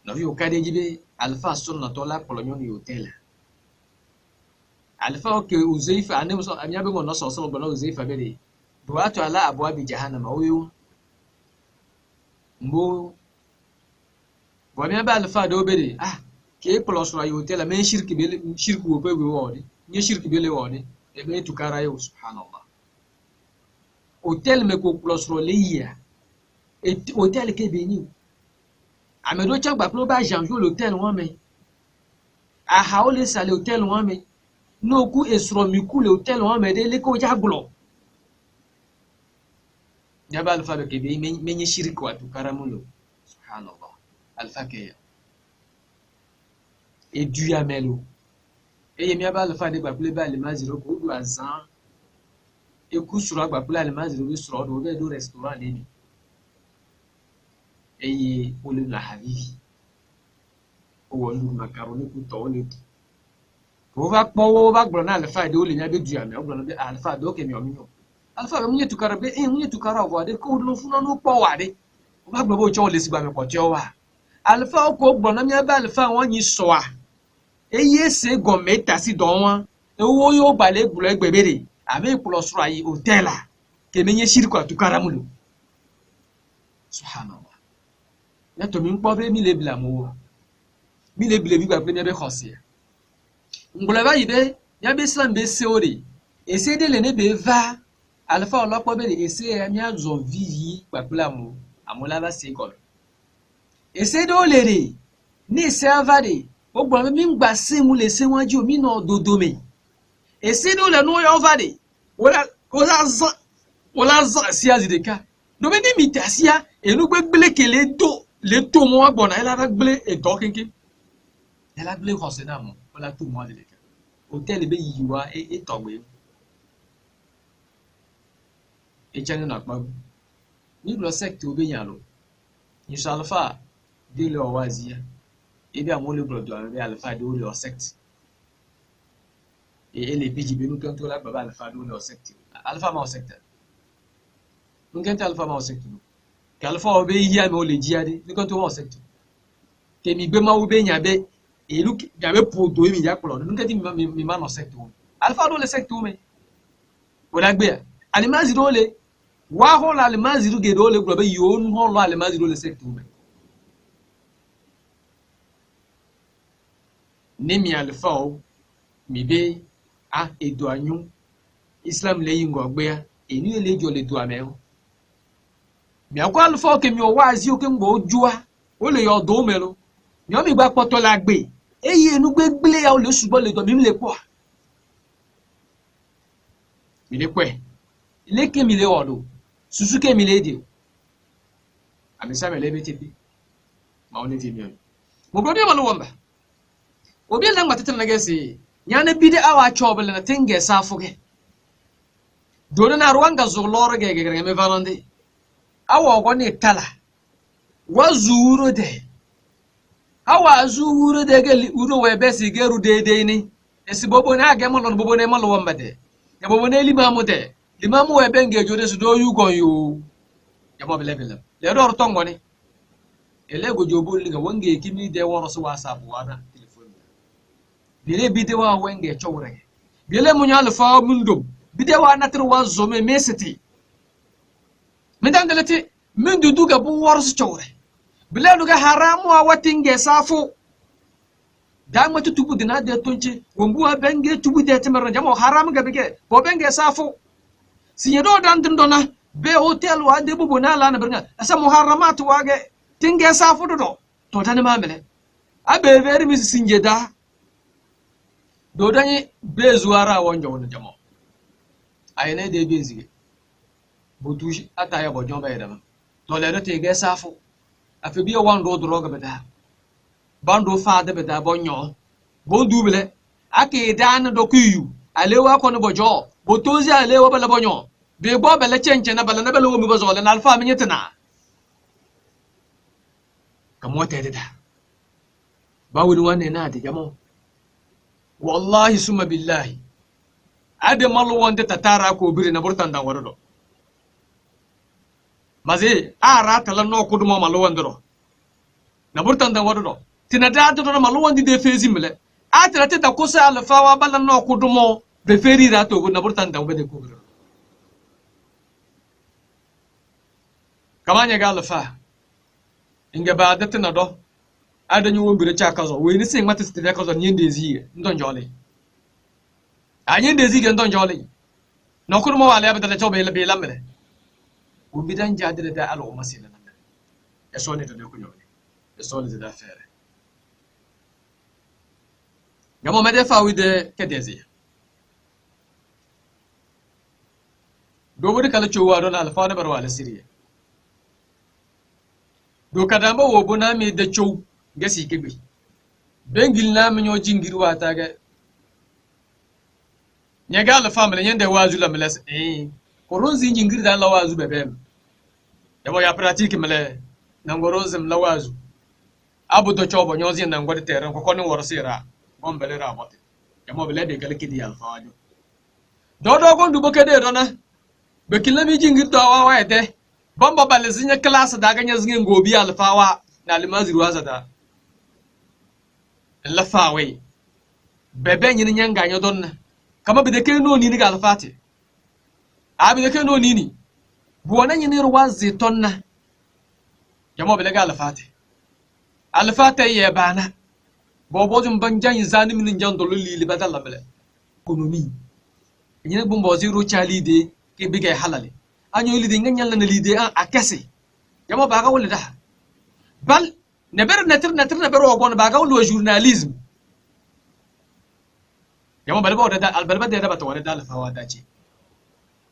no yo kade jibe alfa sunna to la plonyon ni hotel alfa ke uzaifa ane so anya be mo no so so bono uzaifa be de duatu ala abwabi jahannama oyo mbo wamia ba alfa do be de ke plus ra hotel men shirki wo be wodi ni shirki be le wodi e me tukara yo subhanallah hotel me ko plus ro le ya et hotel ke be ni amedo chagba pro ba janjo l'hôtel won me aha o le sale hotel won me no ku esro mi ku le hotel won me de le ko jaglo jaba alfa ke be men shirki wa tukara mulo subhanallah alfa ke et du yamelo e yemi aba alfa de gbapule ba le maziro ko du azan e ku sura gbapule le maziro bi sura do be do restaurant le ni eye ole la habibi o wo lu macaroni ku to le ko va po va gbona alfa de ole nya be du yamelo gbona be alfa do ke mi o mi no alfa be munye tukara be munye tukara vo de ko lo funa no po wa de o va gbo bo cho le si gba mi ko ti o wa alfa ko gbona mi aba alfa won yin so a eye se gometa si don won ewo yo bale gbulo egbebere ame plus rai hotela ke menye shirku atukara mulo subhanallah na to mi npo be mi le bla mo mi le bile bi gba pe ne be khosia ngbola ba yibe ya be islam be seori ese de le ne be va alfa olopo be ese ya mi azo vivi gba pla mo amola ba se ko ese do le re ni servade o gbo mi ngba se mu le se waju mi no dodo me ese do le no yo vade wala za sia zideka do be ni mitasia enu gbegbele kele do le to mo agbona ela ba gbele e do kinkin ela gbele hosena mo wala to mo zideka hotel be yiwa e togbe e changa na pa ni lo sector be yan lo inshallah de le wazia e bi amole brodo an be alfa de le sect e ele biji be nu kan to la baba alfa de le sect alfa ma sect nu kan alfa ma sect ke alfa o be yi me o le jiade nu kan to wa sect ke mi be ma wo be nya be e lu ya be podo mi ya klo nu kan ti mi ma no sect alfa do le sect me o la gbe alimazi do le wa ho la alimazi do ge do le gbo be yo nu ho lo alimazi do le sect me nemi alfa o mi be edo anyu islam le yin go gbe ya eni ele jo le do ameo mi akwa alfa o ke mi o wazi o ke ngbo ojua o le yo do melo mi o mi gba poto la gbe eye enu gbegbele ya o le subo le do mi le po mi le kwe ile ke mi le odo susu ke mi le di amisa me le betepi ma o le ti mi o mo gbo de ma lo wamba obi la ngwatete na gesi nyane bide awa chobele na tinge safuge dole na ruwanga zuloro ge me vanande awa go ni tala wazuro de awa azuro de ge uro we besi geru de ni esibobo na ge mo no bobo ne mo lo wambade ya bobo ne limamu de limamu we benge jode su do yugon yo ya mo bele le do tongo ni ele go jobo li ga wange kimi de woro so whatsapp wana bile bidewa wenge chowre bile munyal fa mundum bidewa natr wa zome mesiti midan dalati min duduga bu worsu chowre bile duga haramu wa watinge safu dama tubu dina de tonche wombu wa benge tubu de timar jamo haram ga bige bo benge safu sinyedo dan dindona be hotel wa de bubu na la na berga asa muharramat wa ge tinge safu do to tan mamele abe veri mi sinjeda do dani bezuara wonjo won jamo ayene de bezige botuji ataya bo jomba edama to le do tege safu afi biyo wando droga beta bando faade beta bonyo bondubele ake dan do kuyu alewa ko no bojo botozi alewa bala bonyo be bo bele chenche na bala na bele wo mi bazole na alfa mi nyetna kamo tede da ba wuri wanne na de jamo wallahi summa billahi ade malu wonde tatara ko biri na burtan dan warodo maze ara tala no kudumo malu wondoro na burtan dan warodo tina da do malu wondi de fezi mele atira te da kusa alfa wa bala no kudumo be feri ra to na burtan dan be de ko biri kamanya ga alfa inga ba datina do adanyu wo bire cha kazo we ni sing mata steve kazo nyende ziye ndon jole anyende ziye ndon jole no kurmo wale abada la chobe be lamre wo bidan jadire da alo masila nan e so ne to ko nyole e so ne da fere gamo mede fa wi de kedezi do wodi kala chowa don alfa na barwa la siriya do kadamba wo bona me de chow gasi kebe bengil na menyo jingirwa ta ga nyaga la family nyende wazu la meles koronzi jingir da la wazu bebem yabo ya pratique mele nangorozim la wazu abu do chobo nyozi na ngode terren ko koni worosira bombele ra bote yamo bele de kala kidi al fawajo do gondu bokede do na be kilami jingir do wa ete bomba balezinya class da ganya zingen gobi al fawa na limaziru wazada la fawe bebe nyini nyanga nyodonna kama bideke no nini ga alfati abideke no nini buona nyini ruwazi tonna yamo bele ga alfati ye bana bobo jum banjan zani min jando lili badalla bele konomi nyini bumbo zero chali de ke bige halale anyo lidi nganyalla na lidi akese yamo baga wulida bal neber natir neber ogon baga wulu journalisme yamo balba da albalba da bata wala dal fawa dace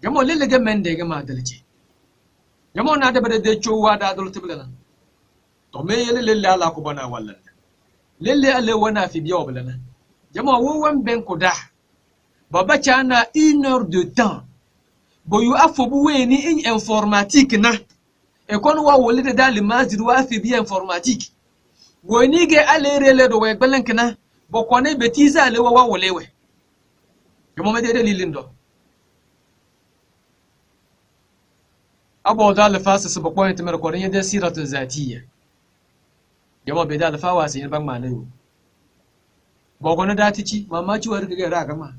yamo lele ga mende ga madalci yamo na da bada de chowa da dol tiblana to me yele lele ala ko bana wallan lele ale wana fi biyo blana yamo wo wan ben ko da baba chana 1 heure de temps boyu afobu weni in informatique na e kon wa wole de dal mazir wa fi bi informatique woni ge alere le do we gbelenkina bo kone betiza ale wa wolewe yamo me de lilindo abo dal fasa su point mer ko yin de siratu zatiya yamo be dal fa wasi yin ban manayo bo kone datici mamaci war ga ra gama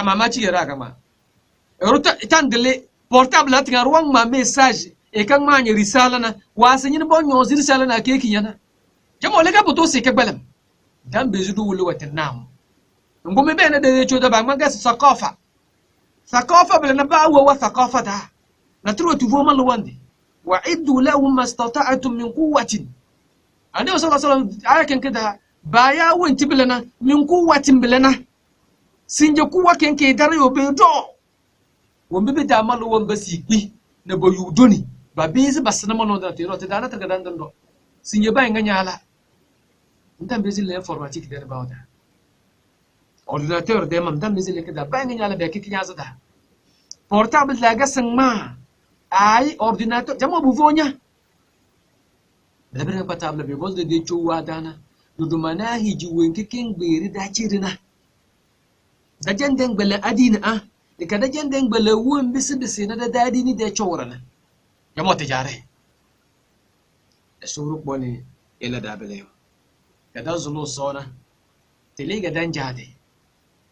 mamaci ga ra gama ruta itandele portable atinga ruang ma message e kan ma nya risala na wasa yin bon nyo risala na keki yana jamo le ga boto se ke gbelam dan bezudu wulu watanam ngome be na de choda ba magas thaqafa bela na ba wa thaqafa da na tro tu vo mal wandi wa iddu lahum mastata'tum min quwwatin ande sallallahu alaihi wasallam ayaken kada ba ya wonti bilana min quwwatin bilana sinje kuwa kenke dare yo be do wombe be da mal won basikwi na boyudoni ba bezi basna mono da tiro te dana ta gadan do sinje ba nganyala ndam bezi le informatique der bawda ordinateur de mam dam bezi le kada ba nganyala be kikinya zada portable la gasan ma ay ordinateur jamo bu vonya da bere portable be bolde de chuwa dana dudu manahi juwen kikin gberi da cirina da janden bele adina de kada janden bele won bisi na da dadi ni de chorana jamo tijare da suru boni ila da bele kada zulu sona teliga dan jade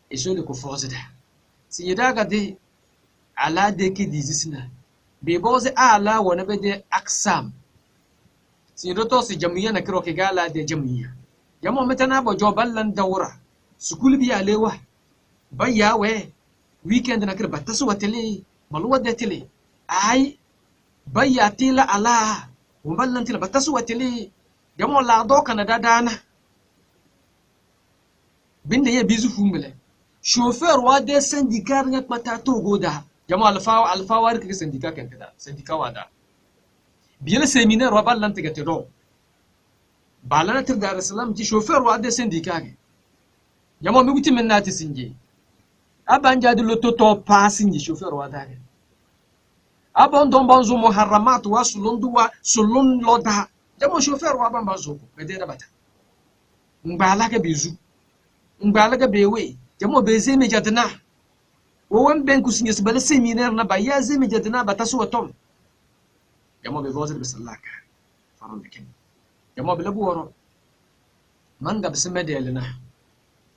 isole ko fozida siyada gade ala de ki dizisina be boze ala wona be de aksam siyoto si jamiya na kiro ke gala de jamiya jamo metana bo joballan dawra sukul biya lewa baya we weekend na kir batasu watele maluwa de tele ay baya tila ala umballan tila batasu watele jamo la do kana dadana binde ye bizu fumele chauffeur wa de syndicat ngak patato goda jamo alfa war ke syndicat ken kada syndicat wada biyele séminaire wa ballan tigate do balana tir Dar es Salaam ti chauffeur wa de syndicat ge jamo mi guti men nati sinje abanja de lototo passing ni chauffeur wa dare abon don bonzo muharramat wa sulundu wa sulun loda jamo chauffeur wa bamba zoko bedera bata ngbala ka bezu ngbala ka bewe jamo beze me jadna wo wen ben kusinye sibale séminaire na ba ya zeme jadna bata so tom jamo be vozel bisallaka faran bikin jamo be labu woro man ga bismedel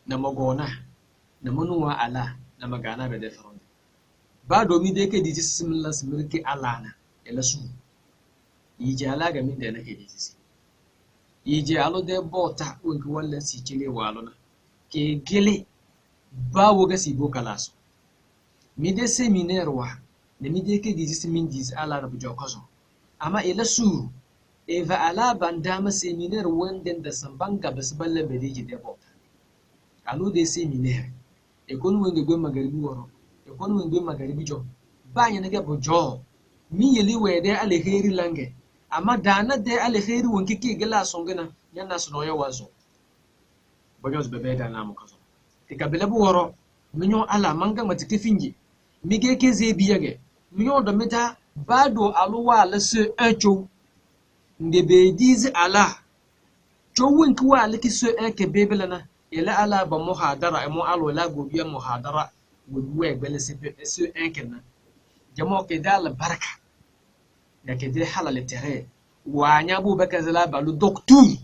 na magona na manuwa ala na magana be de faran ba domin da yake diji simlan simirki alana ela su yije ala ga min da nake diji yije alo de bota wonki wallan si cile walona ke gele ba wo ga si bokalaso mi de séminaire wa ne mi de ke diji simin diji ala na bujo kozo amma ela su e va ala banda ma séminaire wanden da sambanga basballe be diji de bota alo de séminaire e konu wenge gwe magaribi woro kon wende magaribi jo banya nage bojo mi yeli wede ale khairi lange amma dana de ale khairi wonki ke gela songena yana suno ya wazo bojo bebe da na mukazo te kabele bu woro minyo ala manga matike fingi mi ge ke ze biyage minyo do meta bado aluwa la se echo nde be dizi ala jo wonki wa ale ki se eke bebelana ila ala ba muhadara mu alo la gobiya muhadara we gbele se enkena jamo ke dal baraka ya ke de halal tere wa nya bu baka zala balu docteur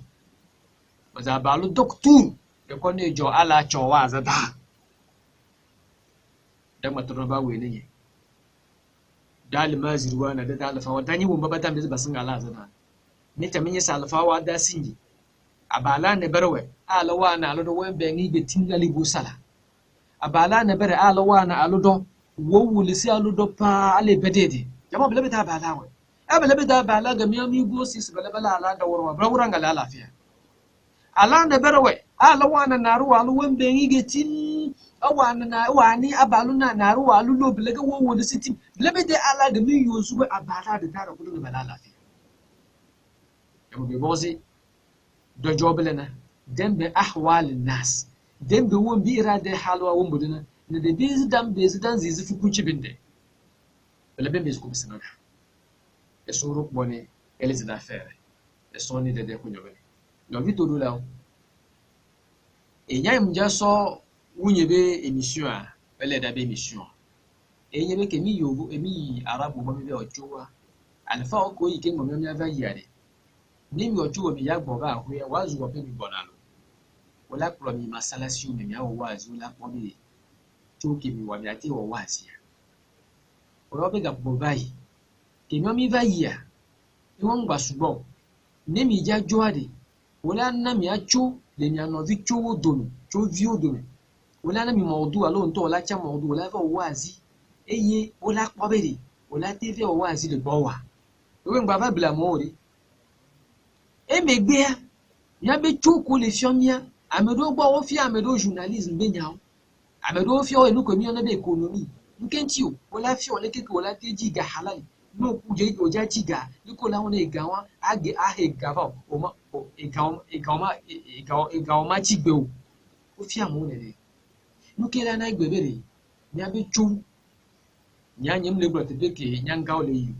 baza balu docteur de ko ne jo ala chowa zada da matoro ba we ne dal mazirwa na da dal fa wadani bu babata me basin ala zada ni tamin ya salfawa da singi abala ne barwe ala wa na alo do wen be ngi be tingali bu sala abala na bere alawa na aludo wowuli si aludo pa ale bedede jama bele beta bala we abele beta bala ga mi go sis bele bala ala da warwa brawuran ga lafiya ala na bere we alawa na naru alu wembe ngige tin awana na wani abalu na naru alu lo bele ga wowuli si tin bele beta ala ga mi yozu we abala da tara kudu bala lafiya jama be bozi do jobele na dembe ahwal nas dembe won bi irade halwa won buduna ne de bezidan zizi fukunci binde bele be mesku bisanada e suru boni elise d'affaires e soni de kunyo bele no vito dula e nyam jaso wunye be émission a bele da be émission e nyebe ke mi yobo e mi arabu mo be ojowa alfa o ko yike mo mi ava yade ni mi ojowa bi ya gbo ba ho ya wazu wo be mi bonalo wala promi masala si umi ya wazi wala promi choki mi wa biati wa wazi wala be ga bobai ke mi va ya ni won gba sugbon ni mi ja joade wala na mi acho le mi ano vi cho domi cho vi odomi wala na mi mawdu alo nto wala cha mawdu wala va wazi eye wala pobere wala tv wa wazi le bowa we ngba va bla mo ri e megbe ya be choko le fiomia amedo gbo wo fi amedo journalisme be nyawo amedo fi o enu ko mi ona be economy nkenti o wala fi o le keke wala teji ga halal no ku je o ja jiga liko la wona ega wa age ahe ga ba o ma o ega o ma chigbe o fi amu ne de nuke la na igbebere ni abe chu nya nyem le bro te be ke nyanga o le yu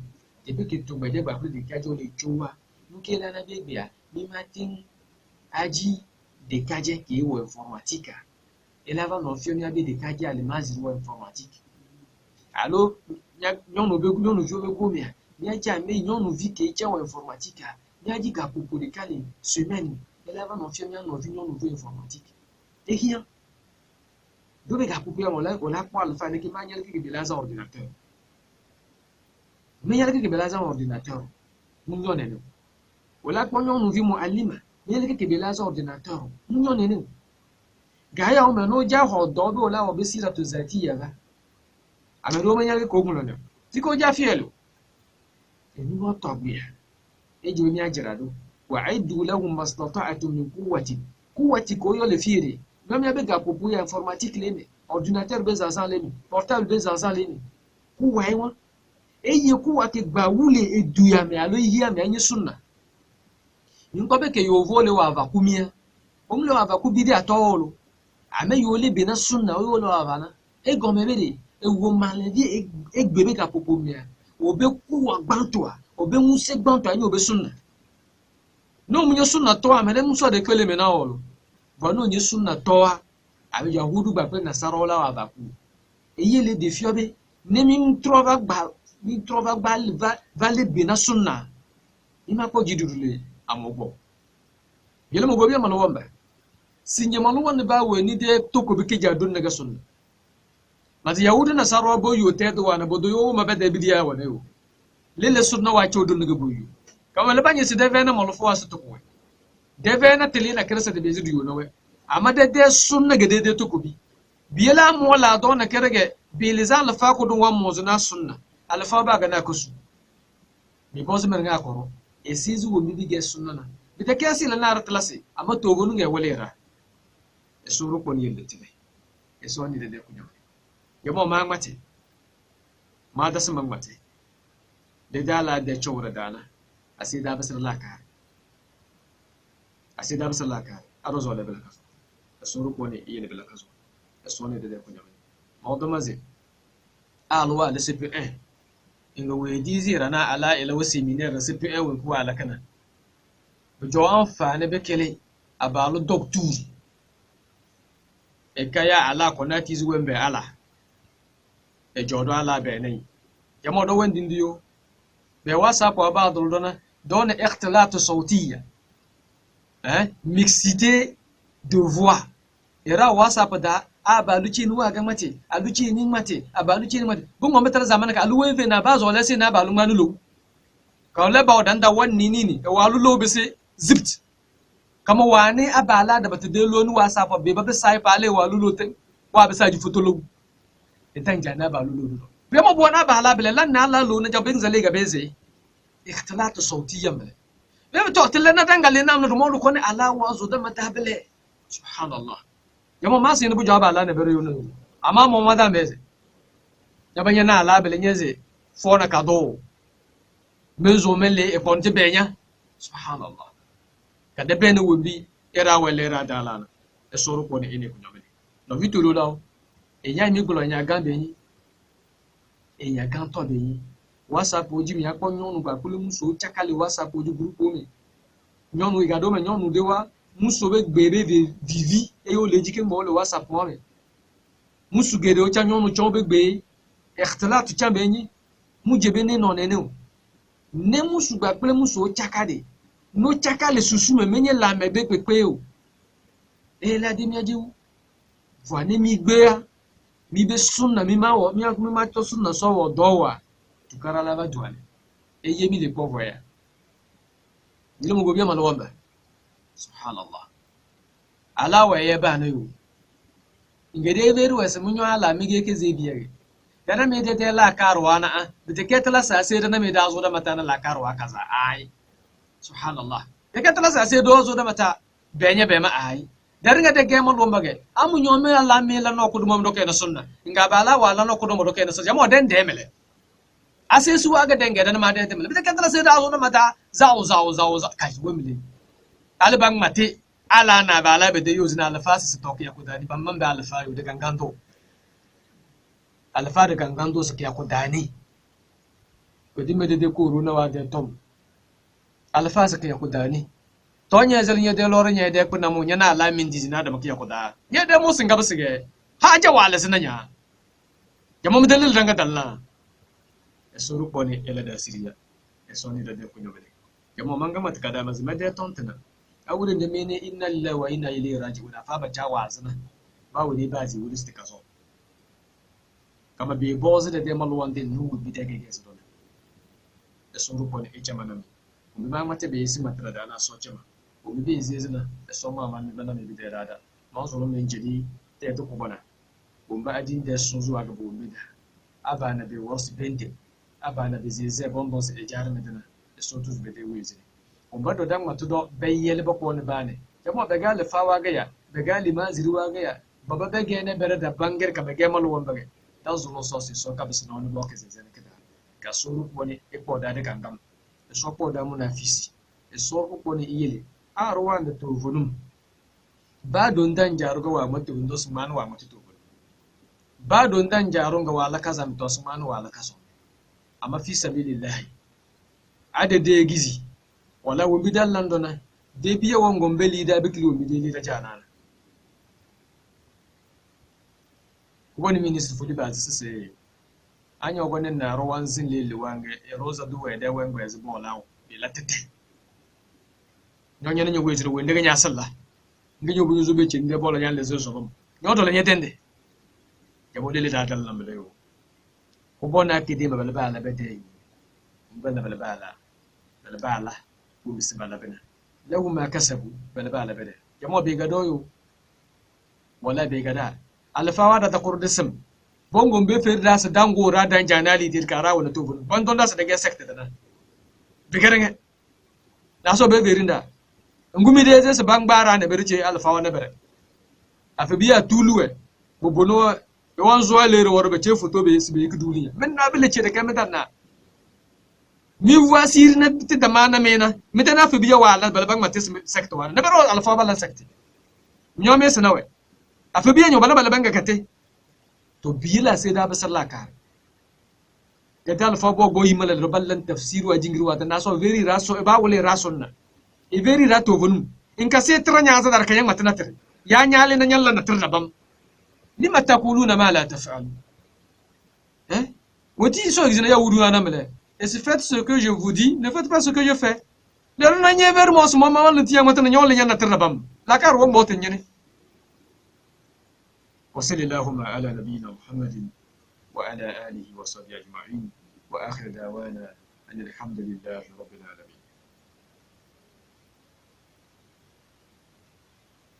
te be ke to gbeje gba pe de kajo le chu wa nuke la na be gbe a ni matin aji de kaje qui est informatique et là va non fioni abi de kaje alimazi wo informatique allo nyon no be nyon no jo be go me ni aja me nyon no vi ke che wo informatique ni aji ga popo de kale semaine et là va non fioni no vi nyon no vo informatique et rien do be ga popo ya wala kwa alfa ne ki manyel ki be laza ordinateur me yale ki be laza ordinateur mun nyon ne wala kwa nyon no vi mo alima yele ke belaza ordinateur munyo nene gaya o meno ja ho do be ola o be sira to zati ya ba amero menya ke ko gunlo ne tiko ja fielo eni wo to bia e jo ni ajirado wa aidu lahum mastata'atu min quwwati ko yo le fiere même ya be ga popo ya informatique le ne ordinateur be zansan le ni portable be zansan le ni ku wa e won e ye ku wa ke gba wule edu ya me alo yi ya me anyi sunna nkobe ke yo vole wa vakumia omle wa vakubidi atolo ame yo le bena sunna yo lo avana e gomebere e wo malevi e gbebe ka popomia obe ku wa gbantoa obe muse gbantoa anyi obe sunna no munye sunna to amene muso de kele me na olo bono nye sunna to abi yahudu gba pe nasara ola wa baku eyele de fiobe ne mi trova gba vale bena sunna ima ko jidurule amogbo yele mo gobi amano wamba sinye manu wonne ba weni de toko bi keja don naga sunna mati yahudu nasara bo yo tedo wana bodo yo mabede bidiya wana yo lele sunna wa cho don naga boyo kama le banye se devena molofo asu toko devena telina keresa de bezidu yo nawe amade de sunna gede de toko bi biyela mo la do na kerege biliza la fa ko don wa mo zuna sunna ala fa ba ga na kusu mi bozo mer nga koro e sizu wo mi bi ge sunna na bi te kesi la na klase ama to gonu nge welera e suru ko ni yelde tibe e so ni de ko nyom yamo ma ngmati ma da sama ngmati de dala de chowra dana asida basir laka arozo le belaka e suru ko ni yele belaka zo e so ni de ko nyom ma do maze alwa le CP1 inga wedi zira na ala ila wasi miner da CP1 wen ku ala kana jo amfani be kele abalu doctor e kaya ala konati zuwembe ala e jodo ala be nei jamo do wendi ndiyo be whatsapp wa baadul don ikhtilat sawtiya mixité de voix era whatsapp da abaluchi ni waga mate aluchi ni mate abaluchi ni mate bungo metar zamana ka aluwe fe na bazo la se na balu manulo ka le ba odanda wonni nini e walu lo be se zipt kama wani abala da bata de lo ni whatsapp be ba sai pa le walu lo te wa be sa ji foto lo itan jana balu lo be mo bona bala bele lan na la lo na jabin zale ga beze ikhtilat sawtiyan bele be to tilena dangale na no mo ko ni ala wazo da mata bele subhanallah yamo masi ne bujaba ala ne bere yono ama mo mada meze yabanya na ala bele nyeze fona kado mezo mele e ponte benya subhanallah kada bene wombi era welera dalana e soro ko ne ene ko nyamele no vitolo lawo e nya mi glo nya gambe yin e nya gan to be yin whatsapp oji mi akpo nyonu gba kulu muso chakale whatsapp oji group mi nyonu igado me nyonu dewa muso be gbere de divi e yo leji ke mo le whatsapp mo me musu gere o chanyo no chon be gbe ikhtilat chambe yin mu jebe ne no ne ne musu gba pele muso o chakade no chakale susu me menye la me be pepe o e la de mi ajiwu voine mi gbe mi be sunna mi ma to sunna so wo dowa tukara la ba duale e ye mi le povo ya ni mo go bi ma lo wamba subhanallah ala wa ye ba na yo ngede beru wese munyo ala mi ge ke zebiye dana me de la karwa na de ke tala sa se dana me da zo da mata na la karwa kaza ai subhanallah de ke tala sa se do zo da mata benye be ma ai daringa de ge mo lomba ge amu nyome ala me la no kudu mom do ke na sunna nga bala wala no kudu mo do ke na sunna mo den de mele ase su aga denge dana ma de mele de ke tala se da zo da mata zao kai wo mele alibang mate ala na bala be de yuzina alfasi sitoki ya kudani bamman be alfa yu de ganganto alfa de ganganto siki ya kudani kudi me de ko runa wa de tom alfa siki ya kudani to nya zel nya de lor nya de kuna mu nya na ala min dizina da makiya kuda nya de mu singa bisige haja wala sinanya jamam dalil danga dalla esuru poni ela da siriya esoni da de kunyo bele jamam manga mat kada mazima de tontana awurin da mene inna lillahi wa inna ilaihi raji'un fa ba ta wazina ba wuri ba ji wuri stika so kama be bozi da de malwan din nu bi da gege su don da sun rubo ne ita manam mu ba mata be yisi matra da na so cema mu bi zai zina da so ma man bana me bi da rada ma so mun jidi ta to ko bana mu ba adin da sun zuwa ga bu bi da abana be wasu bende abana be zai bonbon su ejar medina da so tuz be de wizi umbado dan matudo bayyele bako ne bane jamo be gal fawa ga ya be gal maziri wa ga ya baba be gene bere da banger ka be gemal won bage dan zulo sosi so ka bisna woni bloke ze zene kada ka suru woni e ko da daga ngam e so ko da munafisi e so ko ni iyele a ruwan da to vonum ba don dan jaru ga wa matu ndo su man wa matu to ba don dan jaron ga wala kaza mi to sumanu wala kaso amma fi sabilillah ade de gizi wala wo bidan landona de biya won gombeli da bikli wo bideli da janana woni ministre fuli ba sise anya gonen na rowan zin lele wange e roza duwa da wango ya zubo lawo be latete nyonya nyo wejiro wende ga nya sallah ngi bu yuzu be cinde bola nya le zo so nyoto le nyetende ya modele da dal lambe yo ko bona kidi ba bala bete bala bala ko bisbala bena lawu ma kasabu bala bede ya mo be ga doyo wala be ga da alfawa da takurdism bongon be fer da su dango ra dan janali dir kara wala to bon don da su daga sekta da bigarenge na so be berinda ngumi de se bang bara ne berche alfawa ne bere afa biya tuluwe bobono e won zo lere woro be che photo be sibe ku duniya men na bele che de kameta na mi wasir na ti da mana mena meta na fa biya wala bal bang matis sekta wala ne bero alfawa bala sekta nyome sanawe afa biya nyo bala banga kate to bila sai da basar laka ga talfa bo go yimala do ballan tafsiru a jingiri wata naso very raso ba wole rason na e very rato vonu in ka sai tranya za dar kayan matana tar ya nyale na nyalla na tar da bam lima taquluna ma la taf'alu wati so gizina ya wudu ana mele et si faites ce que je vous dis ne faites pas ce que je fais le na nye ver mo so mama wala tiya matana nyolle nyana tar da bam la kar wo mboten nyene وصل اللهم على نبينا محمد وعلى آله وصحبه أجمعين وآخر دعوانا أن الحمد لله رب العالمين.